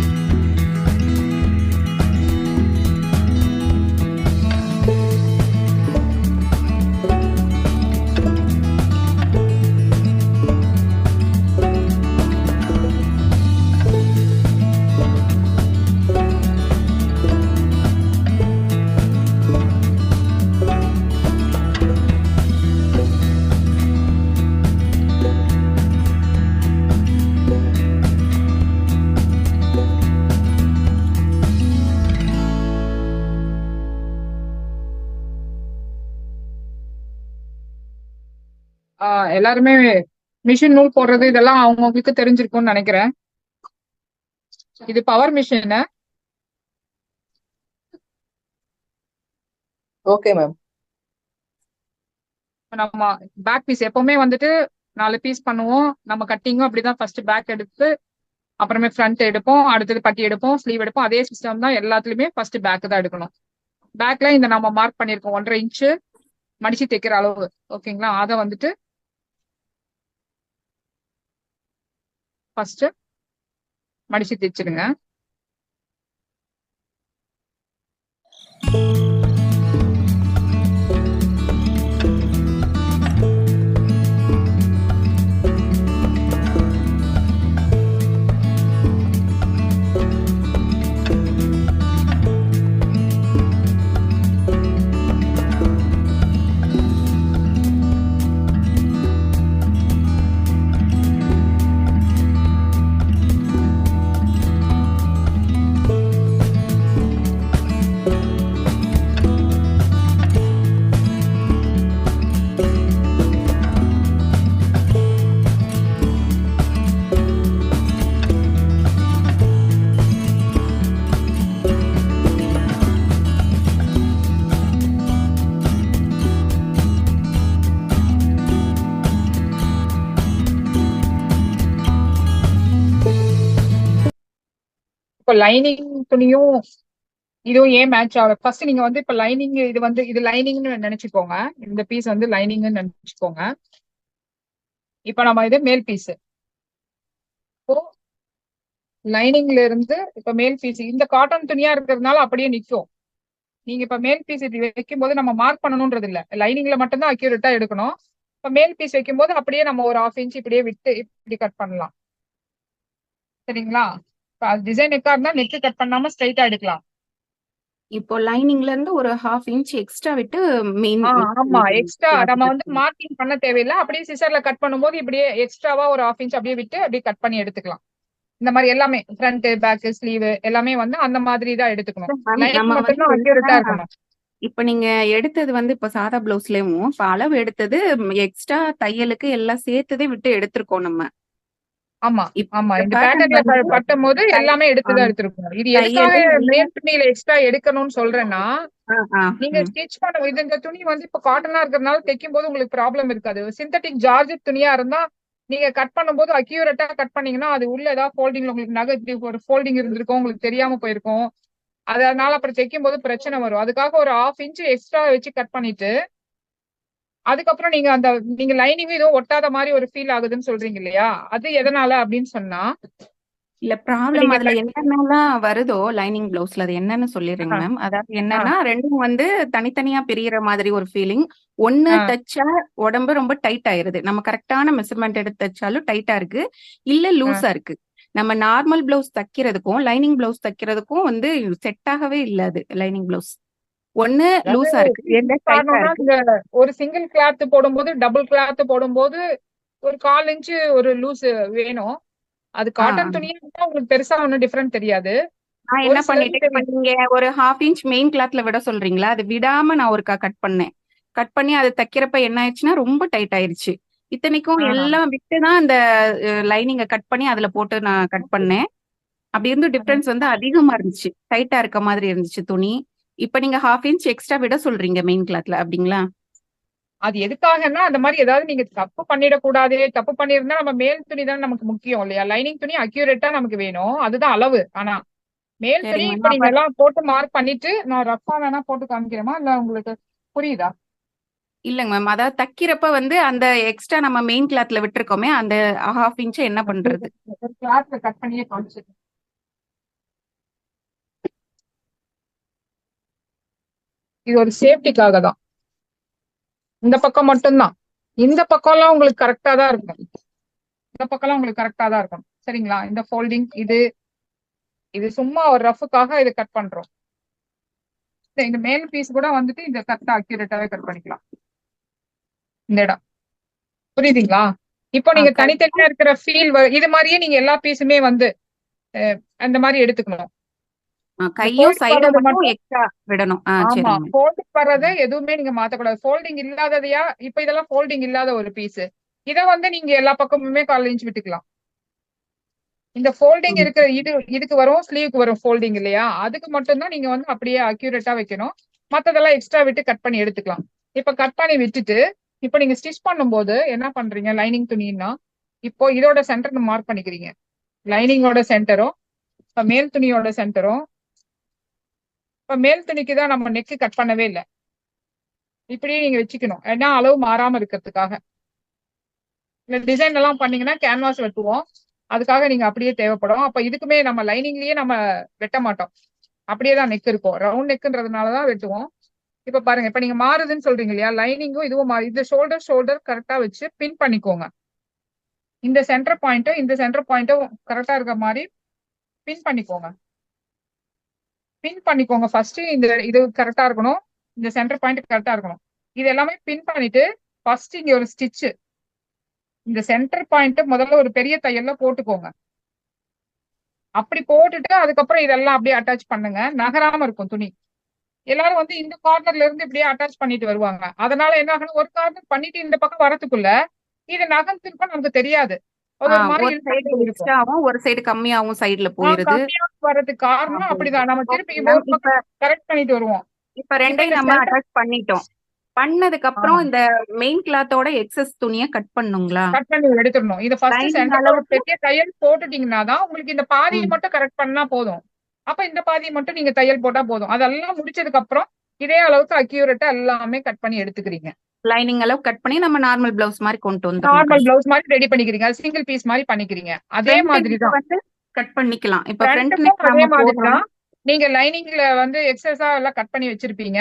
B: எல்லாருமே மிஷின் நூல் போடுறது இதெல்லாம் அவங்கவுங்களுக்கு தெரிஞ்சிருக்கும்னு நினைக்கிறேன். இது பவர் மிஷின்.
D: Okay ma'am.
B: நம்ம பேக் பீஸ் எப்பவுமே வந்துட்டு 4 பீஸ் பண்ணுவோம். நம்ம கட்டிங்கும் அப்படிதான், ஃபர்ஸ்ட் பேக் எடுத்து அப்புறமே ஃப்ரண்ட் எடுப்போம், அடுத்தது பட்டி எடுப்போம், ஸ்லீவ் எடுப்போம். அதே சிஸ்டம் தான் எல்லாத்துலயுமே, ஃபர்ஸ்ட் பேக் தான் எடுக்கணும். பேக்ல இந்த நம்ம மார்க் பண்ணிருக்கோம் 1.5 இன்ச்சு மடிச்சு தைக்கிற அளவு, ஓகேங்களா? அதை வந்துட்டு ஃபர்ஸ்ட் மடிச்சு தைச்சிருங்க. இப்போ லைனிங் துணியும் இதுவும் ஏன் மேட்ச் ஆகல? ஃபர்ஸ்ட் நீங்க வந்து இப்ப லைனிங், இது லைனிங்னு நினைச்சுக்கோங்க. இந்த பீஸ் வந்து லைனிங்னு நினைச்சுக்கோங்க. இப்ப நம்ம இது மேல் பீஸ். இப்போ லைனிங்ல இருந்து இப்ப மேல் பீஸ் இந்த காட்டன் துணியா இருக்கிறதுனால அப்படியே நிக்கும். நீங்க இப்ப மேல் பீஸ் இது வைக்கும் போது நம்ம மார்க் பண்ணணும்ன்றது இல்ல, லைனிங்ல மட்டும்தான் அக்யூரேட்டா எடுக்கணும். இப்ப மேல் பீஸ் வைக்கும் போது அப்படியே நம்ம ஒரு 1/2 இன்ச் இப்படியே விட்டு இப்படி கட் பண்ணலாம், சரிங்களா? இப்ப அது டிசைன் நெக்கா இருந்தா நெக் கட் பண்ணாம ஸ்ட்ரைட்டா எடுக்கலாம்.
E: இப்போ லைனிங்ல இருந்து ஒரு 1/2 இன்ச் எக்ஸ்ட்ரா விட்டு மெயின்
B: ஆமா, எக்ஸ்ட்ரா நம்ம வந்து மார்க்கிங் பண்ண தேவையில்லை. அப்படியே சிசர்ல கட் பண்ணும்போது இப்படியே எக்ஸ்ட்ராவா ஒரு 1/2 இன்ச் அப்படியே விட்டு அப்படியே கட் பண்ணி எடுத்துக்கலாம். இந்த மாதிரி எல்லாமே ஃப்ரண்ட், பேக், ஸ்லீவ் எல்லாமே வந்து அந்த மாதிரி தான் எடுத்துக்கணும். லைனிங் மட்டும் தான் அக்யூரேட்டா இருக்கணும்.
E: இப்ப நீங்க எடுத்தது வந்து இப்ப சாதா பிளவுஸ்லயும் இப்ப அளவு எடுத்தது எக்ஸ்ட்ரா தையலுக்கு எல்லாம் சேர்த்ததே விட்டு எடுத்திருக்கோம் நம்ம.
B: ஆமா ஆமா, இந்த
E: pattern
B: பேட்டர்ன்ல
E: வந்து
B: கட்டும் போது எல்லாமே எடுத்துதான் எடுத்திருக்கணும். இது எதுக்காக மேல் துணியில எக்ஸ்ட்ரா எடுக்கணும்னு சொல்றேன்னா, நீங்க ஸ்டிச் பண்ண இந்த துணி வந்து இப்ப காட்டனா இருக்கிறதுனால தைக்கும் போது உங்களுக்கு ப்ராப்ளம் இருக்காது. சிந்தட்டிக் ஜார்ஜெட் துணியா இருந்தா நீங்க கட் பண்ணும்போது அக்யூரேட்டா கட் பண்ணீங்கன்னா அது உள்ள ஏதாவது ஃபோல்டிங்ல உங்களுக்கு நகை ஒரு ஃபோல்டிங் இருந்திருக்கும், உங்களுக்கு தெரியாம போயிருக்கும். அதனால அப்புறம் தைக்கும் போது பிரச்சனை வரும். அதுக்காக ஒரு 1/2 இன்ச் எக்ஸ்ட்ரா வச்சு கட் பண்ணிட்டு அதுக்கப்புறம் நீங்க லைனிங் இதுவும் ஒட்டாத மாதிரி ஒரு ஃபீல் ஆகுதுன்னு சொல்றீங்க இல்லையா? அது எதனால அப்படின்னு சொன்னா,
E: இல்ல ப்ராப்ளம் அதுல என்னென்னலாம் வருதோ லைனிங் பிளவுஸ்ல அது என்னன்னு சொல்லிடுறேங்க மேம். அதாவது என்னன்னா ரெண்டும் வந்து தனித்தனியா பிரியற மாதிரி ஒரு ஃபீலிங். ஒண்ணு தச்சா உடம்பு ரொம்ப டைட் ஆயிருது. நம்ம கரெக்டான மெஷர்மெண்ட் எடுத்து தச்சாலும் டைட்டா இருக்கு, இல்ல லூஸா இருக்கு. நம்ம நார்மல் பிளவுஸ் தைக்கிறதுக்கும் லைனிங் பிளவுஸ் தைக்கிறதுக்கும் வந்து செட் ஆகவே இல்ல. அது லைனிங் பிளவுஸ் ஒண்ணு லூஸா இருக்கு.
B: ஒரு சிங்கிள் கிளாத் போடும்போது டபுள் கிளாத் போடும்போது ஒரு 1/4 இன்ச் ஒரு லூஸ் வேணும். அது காட்டன் துணியா இருந்தா உங்களுக்கு பெருசா ஒன்னும் டிஃபரெண்ட் தெரியாது.
E: நான் என்ன பண்ணிட்டேன், நீங்க ஒரு 1/2 இன்ச் மெயின் கிளாத்ல விட சொல்றீங்களா, அது விடாம நான் ஒருக்கா கட் பண்ணேன். கட் பண்ணி அது தைக்கிறப்ப என்ன ஆயிடுச்சுன்னா ரொம்ப டைட் ஆயிருச்சு. இத்தனைக்கும் எல்லாம் விட்டுதான் அந்த லைனிங்க கட் பண்ணி அதுல போட்டு நான் கட் பண்ணேன். அப்படி இருந்து டிஃபரன்ஸ் வந்து அதிகமா இருந்துச்சு, டைட்டா இருக்க மாதிரி இருந்துச்சு துணி. இப்ப நீங்க 1/2 இன்ச் எக்ஸ்ட்ரா விட சொல்றீங்க மெயின் கிளாத்ல, அப்படிங்களா?
B: அது எதுக்காகன்னா அந்த மாதிரி ஏதாவது நீங்க தப்பு பண்ணிடக்கூடாது. தப்பு பண்ணிருந்தா நம்ம மேல் துணி தான் நமக்கு முக்கியம் இல்லையா? லைனிங் துணி அக்யூரேட்டா நமக்கு வேணும், அதுதான் அளவு. ஆனா மேல் துணி இப்ப நீங்க எல்லாம் போட்டு மார்க் பண்ணிட்டு நான் ரஃபா வேணா போட்டு காமிக்கிறேமா, இல்ல உங்களுக்கு புரியுதா?
E: இல்லங்க மேம், அதாவது தைக்கிறப்ப வந்து அந்த எக்ஸ்ட்ரா நம்ம மெயின் கிளாத்ல விட்டுருக்கோமே அந்த 1/2 இன்ச் என்ன பண்றது?
B: கிளாத்ல கட் பண்ணியே காமிச்சு. இது ஒரு சேஃப்டிக்காக தான். இந்த பக்கம் மட்டும்தான், இந்த பக்கம் எல்லாம் உங்களுக்கு கரெக்டா தான் இருக்கும். இந்த பக்கம் எல்லாம் உங்களுக்கு கரெக்டா தான் இருக்கும், சரிங்களா? இந்த ஃபோல்டிங் இது சும்மா ஒரு ரஃபுக்காக இதை கட் பண்றோம். இந்த மேல் பீஸ் கூட வந்துட்டு இந்த கரெக்டா அக்யூரேட்டாவே கட் பண்ணிக்கலாம். இந்த இடம் புரியுதுங்களா? இப்போ நீங்க தனித்தனியா இருக்கிற ஃபீல் இது மாதிரியே நீங்க எல்லா பீஸுமே வந்து அந்த மாதிரி எடுத்துக்கணும்.
E: கையும் சைடும் மட்டும் எக்ஸ்ட்ரா விடணும்.
B: ஆமா, ஃபோல்டிங் வர்றதை எதுவுமே நீங்க மாத்தக்கூடாது. ஃபோல்டிங் இல்லாததையா இப்ப இதெல்லாம் ஃபோல்டிங் இல்லாத ஒரு பீஸ். இதை வந்து நீங்க எல்லா பக்கமுமே 1/4 இன்ச் விட்டுக்கலாம். இந்த ஃபோல்டிங் இருக்கிற இதுக்கு வரும், ஸ்லீவுக்கு வரும் ஃபோல்டிங் இல்லையா, அதுக்கு மட்டும்தான் நீங்க வந்து அப்படியே அக்யூரேட்டா வைக்கணும். மத்ததெல்லாம் எக்ஸ்ட்ரா விட்டு கட் பண்ணி எடுத்துக்கலாம். இப்ப கட் பண்ணி விட்டுட்டு இப்ப நீங்க ஸ்டிச் பண்ணும்போது என்ன பண்றீங்க, லைனிங் துணின்னா இப்போ இதோட சென்டர் மார்க் பண்ணிக்கிறீங்க. லைனிங்கோட சென்டரும் இப்ப மேல் துணியோட சென்டரும். இப்ப மேல் துணிக்கு தான் நம்ம நெக் கட் பண்ணவே இல்லை, இப்படியே நீங்க வச்சுக்கணும். ஏன்னா அளவு மாறாம இருக்கிறதுக்காக. இந்த டிசைன் எல்லாம் பண்ணீங்கன்னா கேன்வாஸ் வெட்டுவோம், அதுக்காக நீங்க அப்படியே தேவைப்படும். அப்ப இதுக்குமே நம்ம லைனிங்லயே நம்ம வெட்ட மாட்டோம், அப்படியே தான் நெக் இருக்கும். ரவுண்ட் நெக்ன்றதுனாலதான் வெட்டுவோம். இப்ப பாருங்க, இப்ப நீங்க மாறுதுன்னு சொல்றீங்க இல்லையா, லைனிங்கும் இதுவும் மாறி. இந்த ஷோல்டர் கரெக்டா வச்சு பின் பண்ணிக்கோங்க. இந்த சென்டர் பாயிண்ட்டும் கரெக்டா இருக்க மாதிரி பின் பண்ணிக்கோங்க. ஃபர்ஸ்ட் இந்த இது கரெக்டா இருக்கணும், இந்த சென்டர் பாயிண்ட் கரெக்டா இருக்கணும். இது எல்லாமே பின் பண்ணிட்டு ஃபர்ஸ்ட் இங்க ஒரு ஸ்டிச், இந்த சென்டர் பாயிண்ட் முதல்ல ஒரு பெரிய தையல்ல போட்டுக்கோங்க. அப்படி போட்டுட்டு அதுக்கப்புறம் இதெல்லாம் அப்படியே அட்டாச் பண்ணுங்க, நகராம இருக்கும் துணி. எல்லாரும் வந்து இந்த கார்னர்ல இருந்து இப்படியே அட்டாச் பண்ணிட்டு வருவாங்க. அதனால என்ன ஆகணும், ஒரு கார்னர் பண்ணிட்டு இந்த பக்கம் வரதுக்குள்ள இது நகர்ந்துருக்கும், நமக்கு தெரியாது. ஒரு மாதிரி
E: ஒரு சைடு
B: இருக்கும்.
E: எக்ஸ்ட்ராவும் ஒரு சைடு கம்மியாவும் சைடுல போயிருது.
B: கம்மியா வர்றதுக்கு காரணம் அப்படிதான். நம்ம திருப்பி
E: Okay, ma'am.
B: ஒரு பக்கம் கரெக்ட் பண்ணிட்டு வருவோம்.
E: இப்ப ரெண்டையும் நம்ம அட்டாச் பண்ணிட்டோம். பண்ணதுக்கு அப்புறம் இந்த மெயின் கிளாத்தோட எக்ஸஸ் துணியை கட் பண்ணுங்களா?
B: கட் பண்ணி எடுத்துடணும். இது ஃபர்ஸ்ட்
E: Lining
B: சென்டர்ல ஒரு
E: அளவுக்கு
B: பெரிய தையல் போட்டுட்டீங்கன்னா தான் உங்களுக்கு இந்த பாதியை மட்டும் கரெக்ட் பண்ணா போதும். அப்ப இந்த பாதியை மட்டும் நீங்க தையல் போட்டா போதும். அதெல்லாம் முடிச்சதுக்கு அப்புறம் இதே அளவுக்கு அக்யூரேட்டா எல்லாமே கட் பண்ணி எடுத்துக்கிறீங்க.
E: லைனிங் அளவு கட் பண்ணி நம்ம நார்மல் பிளவுஸ் மாதிரி கொண்டு
B: நார்மல் பிளவுஸ் மாதிரி ரெடி பண்ணிக்கிறீங்க, சிங்கிள் பீஸ் மாதிரி பண்ணிக்கிறீங்க. அதே மாதிரி தான்
E: வந்து கட் பண்ணிக்கலாம். இப்ப ஃப்ரண்ட்
B: ஃப்ரண்ட்டுக்கும்
E: நெக்
B: அதே
E: நம்ம
B: மாதிரி
E: போடுறோம்.
B: தான். நீங்க லைனிங்ல வந்து எக்ஸஸா எல்லாம் கட் பண்ணி வச்சிருப்பீங்க,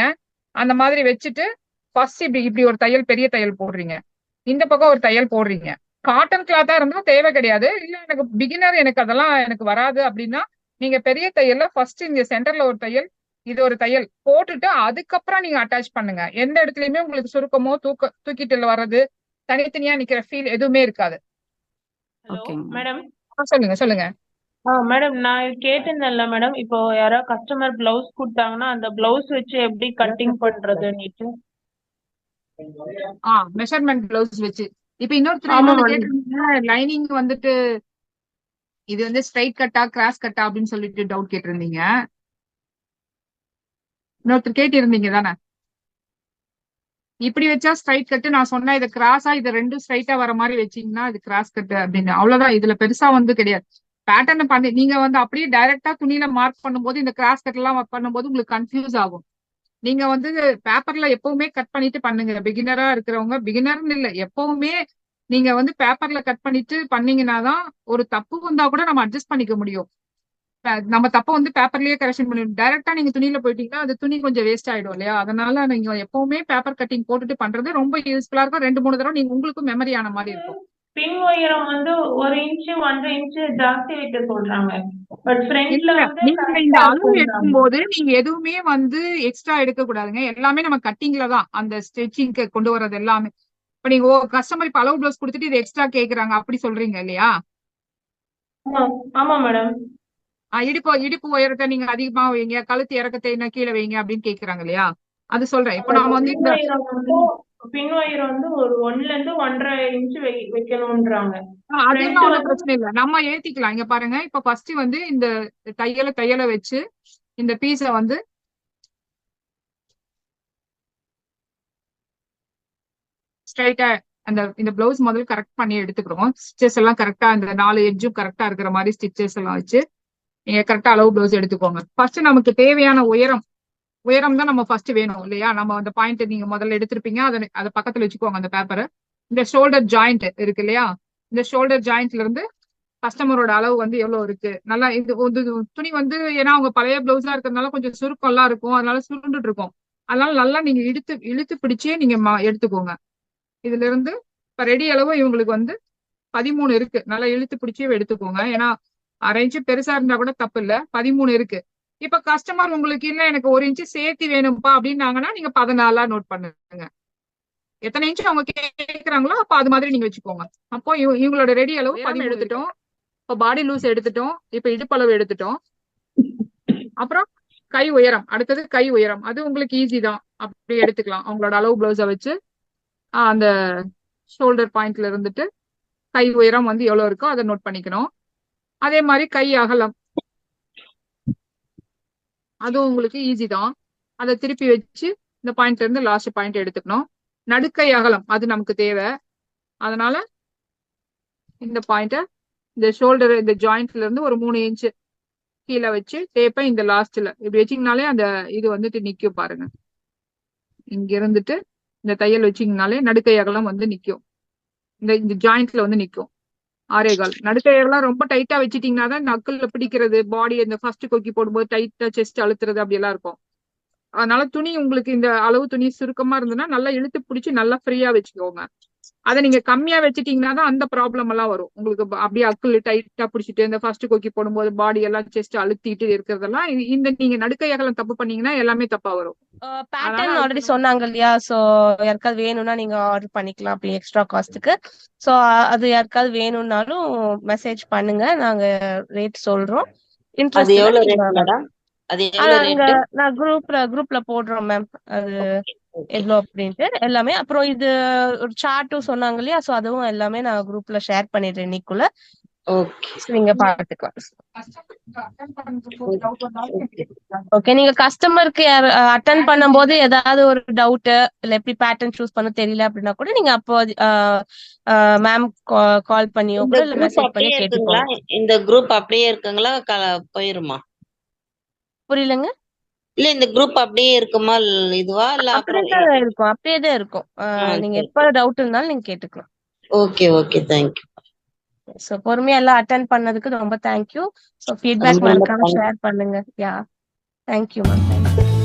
B: அந்த மாதிரி வச்சுட்டு ஃபர்ஸ்ட் இப்படி ஒரு தையல், பெரிய தையல் போடுறீங்க. இந்த பக்கம் ஒரு தையல் போடுறீங்க. காட்டன் கிளாத்தா இருந்தா தேவை கிடையாது. இல்ல எனக்கு பிகினர், எனக்கு அதெல்லாம் எனக்கு வராது அப்படின்னா நீங்க பெரிய தையல்ல ஃபர்ஸ்ட் இந்த சென்டர்ல ஒரு தையல், இது ஒரு தையல் போட்டுட்டு அதுக்கப்புறம் நீங்க அட்டாச் பண்ணுங்க. எந்த இடத்துலயுமே உங்களுக்கு சுருக்கமோ தூக்கிட்டு வர்றது, தனித்தனியா நிக்கிற ஃபீல் எதுவுமே இருக்காது.
E: Okay
F: madam.
B: சொல்லுங்க.
F: மேடம், நான் கேட்டிருந்தேன்ல மேடம், இப்போ யாராவது கஸ்டமர் பிளவுஸ் கொடுத்தாங்கன்னா அந்த பிளவுஸ் வச்சு எப்படி கட்டிங் பண்றதுன்னுட்டு.
B: மெஷர்மெண்ட் பிளவுஸ் வச்சு. இப்ப இன்னொருத்தர்
F: ஆமா
B: இன்னொன்னு
F: மேடம்.
B: கேட்டிருந்தீங்க, லைனிங் வந்துட்டு இது வந்து ஸ்ட்ரைட் கட்டா கிராஸ் கட்டா அப்படின்னு சொல்லிட்டு டவுட் கேட்டிருந்தீங்க. இன்னொருத்தர் கேட்டிருந்தீங்க தானே, இப்படி வச்சா ஸ்ட்ரைட் கட்டு, நான் சொன்னேன் இது கிராஸா, இது ரெண்டும் ஸ்ட்ரைட்டா வர மாதிரி வச்சீங்கன்னா இது கிராஸ் கட்டு அப்படின்னு. அவ்வளவுதான், இதுல பெருசா வந்து கிடையாது. பேட்டர்ன் பண்ணி நீங்க வந்து அப்படியே டைரக்டா துணியில மார்க் பண்ணும்போது இந்த கிராஸ் கட் எல்லாம் பண்ணும்போது உங்களுக்கு கன்ஃபியூஸ் ஆகும். நீங்க வந்து பேப்பர்ல எப்பவுமே கட் பண்ணிட்டு பண்ணுங்க. பிகினரா இருக்கிறவங்க, பிகினர்னு இல்ல, எப்பவுமே நீங்க வந்து பேப்பர்ல கட் பண்ணிட்டு பண்ணீங்கன்னா தான் ஒரு தப்பு வந்தா கூட நம்ம அட்ஜஸ்ட் பண்ணிக்க முடியும். நம்ம தப்ப வந்து பேப்பர்லயே கரெக்ஷன் பண்ணிடும். டைரக்டா நீங்க துணியில போயிட்டீங்கன்னா அது துணி கொஞ்சம் வேஸ்ட் ஆயிடும் இல்லையா. அதனால நீங்க எப்பவுமே பேப்பர் கட்டிங் போட்டுட்டு பண்றது ரொம்ப யூஸ்ஃபுல்லா இருக்கும். 2-3 தடவை நீங்க உங்களுக்கும் மெமரி ஆன மாதிரி இருக்கும்.
F: பின் உயரம் வந்து 1 இன்ச் 1.5 இன்ச் ஜாஸ்தி வைக்க சொல்றாங்க. பட் ஃப்ரண்ட்ல வந்து
B: நீங்க இந்த அளவு எடுக்கும்போது நீங்க எதுவுமே வந்து எக்ஸ்ட்ரா எடுக்க கூடாதுங்க. எல்லாமே நம்ம கட்டிங்ல தான் அந்த ஸ்டிச்சிங்க்கு கொண்டு வர்றது எல்லாமே. இப்ப நீங்க கஸ்டமர் இப்ப அளவு பிளவுஸ் கொடுத்துட்டு இது எக்ஸ்ட்ரா கேக்குறாங்க அப்படி சொல்றீங்க இல்லையா.
F: ஆமா மேடம்.
B: இடுப்பு உயரத்தை நீங்க அதிகமா வைங்க, கழுத்து இறக்கத்தை என்ன கீழே வைங்க அப்படின்னு கேக்குறாங்க இல்லையா. அது சொல்றேன். இப்ப நாம வந்து இந்த
F: பின் உயரம் வந்து ஒரு 1ல இருந்து 1.5 இன்ச் வைக்கணும்ன்றாங்க.
B: அதெல்லாம் ஒண்ணும் பிரச்சனை இல்ல, நம்ம ஏத்திக்கலாம். இங்க பாருங்க, இப்ப ஃபர்ஸ்ட் வந்து இந்த தையலை வச்சு இந்த பீஸ வந்து ஸ்ட்ரைட்டா இந்த பிளவுஸ் முதல்ல கரெக்ட் பண்ணி எடுத்துக்கிறோம். ஸ்டிச்சஸ் எல்லாம் கரெக்டா, இந்த 4 எட்ஜும் கரெக்டா இருக்கிற மாதிரி ஸ்டிச்சஸ் எல்லாம் வச்சு நீங்க கரெக்டா அளவு பிளவுஸ் எடுத்துக்கோங்க. ஃபர்ஸ்ட் நமக்கு தேவையான உயரம் தான் நம்ம ஃபர்ஸ்ட் வேணும் இல்லையா. நம்ம அந்த பாயிண்ட் நீங்க முதல்ல எடுத்திருப்பீங்க, அதை பக்கத்துல வச்சுக்கோங்க அந்த பேப்பரை. இந்த ஷோல்டர் ஜாயிண்ட் இருக்கு இல்லையா, இந்த ஷோல்டர் ஜாயிண்ட்ல இருந்து கஸ்டமரோட அளவு வந்து எவ்வளவு இருக்கு. நல்லா இது துணி வந்து ஏன்னா அவங்க பழைய பிளவுஸா இருக்கிறதுனால கொஞ்சம் சுருக்கம் எல்லாம் இருக்கும், அதனால சுருண்டுட்டு இருக்கும். அதனால நல்லா நீங்க இழுத்து பிடிச்சே நீங்க எடுத்துக்கோங்க. இதுல இருந்து இப்ப ரெடி அளவு இவங்களுக்கு வந்து 13 இருக்கு. நல்லா இழுத்து பிடிச்சே எடுத்துக்கோங்க. ஏன்னா 1/2 இன்ச்சு பெருசா இருந்தா கூட தப்பு இல்ல, 13 இருக்கு. இப்ப கஸ்டமர் உங்களுக்கு இல்ல எனக்கு 1 இன்ச்சு சேர்த்து வேணும்ப்பா அப்படின்னாங்கன்னா நீங்க 14 நோட் பண்ணுங்க. எத்தனை இன்ச்சு அவங்க கேட்கறாங்களோ அப்ப அது மாதிரி நீங்க வச்சுக்கோங்க. அப்போ இவங்களோட ரெடி அளவு 13 எடுத்துட்டோம். இப்ப பாடி லூஸ் எடுத்துட்டோம், இப்ப இடுப்பளவு எடுத்துட்டோம். அப்புறம் கை உயரம், அடுத்தது கை உயரம். அது உங்களுக்கு ஈஸி தான், அப்படி எடுத்துக்கலாம். அவங்களோட அளவு பிளவுஸ வச்சு அந்த ஷோல்டர் பாயிண்ட்ல இருந்துட்டு கை உயரம் வந்து எவ்வளவு இருக்கோ அதை நோட் பண்ணிக்கணும். அதே மாதிரி கை அகலம், அதுவும் உங்களுக்கு ஈஸி தான். அதை திருப்பி வச்சு இந்த பாயிண்ட்ல இருந்து லாஸ்ட் பாயிண்ட் எடுத்துக்கணும். நடுக்கை அகலம் அது நமக்கு தேவை. அதனால இந்த பாயிண்ட இந்த ஷோல்டர் இந்த ஜாயிண்ட்ல இருந்து ஒரு 3 இன்ச் கீழே வச்சு டேப்பை இந்த லாஸ்ட்ல இப்படி வச்சிங்கனாலே அந்த இது வந்துட்டு நிக்கும் பாருங்க. இங்க இருந்துட்டு இந்த தையல் வச்சிங்கனாலே நடுக்கை அகலம் வந்து நிக்கும். இந்த ஜாயிண்ட்ல வந்து நிக்கும். 6.25 நடுக்கை அகலம் ரொம்ப டைட்டா வச்சிட்டீங்கன்னா தான் நக்கல்ல பிடிக்கிறது, பாடி இந்த ஃபர்ஸ்ட் கொக்கி போடும்போது டைட்டா செஸ்ட் அழுத்துறது அப்படி எல்லாம் இருக்கும். அதனால துணி உங்களுக்கு இந்த அளவு துணி சுருக்கமா இருந்ததுன்னா நல்லா இழுத்து பிடிச்சி நல்லா ஃப்ரீயா வச்சுக்கோங்க. அதை நீங்க கம்மியா வச்சுட்டீங்கன்னா தான் அந்த ப்ராப்ளம் எல்லாம் வரும் உங்களுக்கு. அப்படியே அக்குள் டைட்டா பிடிச்சிட்டு இந்த ஃபர்ஸ்ட் கொக்கி போடும்போது பாடி எல்லாம் செஸ்ட் அழுத்திட்டு இருக்கிறதெல்லாம் இந்த நீங்க நடுக்கை அகலம் தப்பு பண்ணீங்கன்னா எல்லாமே தப்பா வரும்.
A: பேட்டர்ன் ஆல்ரெடி சொன்னாங்க இல்லையா, சோ யாருக்காவது வேணும்னா நீங்க ஆர்டர் பண்ணிக்கலாம் அப்படி எக்ஸ்ட்ரா காஸ்ட்டுக்கு. சோ அது யாருக்காவது வேணும்னாலும் மெசேஜ் பண்ணுங்க, நாங்க ரேட் சொல்றோம்.
C: அது
A: இன்ட்ரெஸ்ட்
C: எவ்வளவு ரேட் மேடம்? அது எவ்வளவு
A: நாங்க
C: ரேட்?
A: நான் குரூப்ல போடுறோம் மேம், அது எவ்வளோ அப்படின்ட்டு எல்லாமே. அப்புறம் இது ஒரு சார்ட்டும் சொன்னாங்க இல்லையா, சோ அதுவும் எல்லாமே நான் குரூப்ல ஷேர் பண்ணிடுறேன் இன்னைக்குள்ள.
C: ஓகே
A: நீங்க பாத்துக்கலாம். ஓகே, நீங்க கஸ்டமருக்கு அட்டன் பண்ணும்போது ஏதாவது ஒரு டவுட் இல்ல எப்படி பேட்டர்ன் சூஸ் பண்ண தெரியல அப்படின்னா கூட நீங்க அப்போ மேம் கால் பண்ணியோ
C: இந்த
A: கூட இல்ல
C: குரூப்
A: மெசேஜ்
C: அப்படியே
A: பண்ணியோ
C: இருக்குங்களா?
A: கேட்டுக்கோங்க.
C: இந்த குரூப் அப்படியே இருக்குங்களா? போயிருமா?
A: புரியலங்க.
C: இல்ல இந்த குரூப் அப்படியே இருக்குமா? இதுவா இல்ல அப்புறம்?
A: அப்படியேதான் இருக்கும், அப்படியே தான் இருக்கும். நீங்க
C: சரி.
A: எப்ப டவுட் இருந்தாலும் நீங்க கேட்டுக்கலாம்.
C: Okay okay, thank you.
A: ஸோ பொறுமையா எல்லாம் அட்டன் பண்ணதுக்கு ரொம்ப தேங்க்யூ. ஸோ ஃபீட்பேக்
C: ரொம்ப ரொம்ப
A: மறக்காம
C: தேங்க்ஸ்.
A: ஷேர் பண்ணுங்க. யா, தேங்க்யூ மேம், தேங்க்யூ.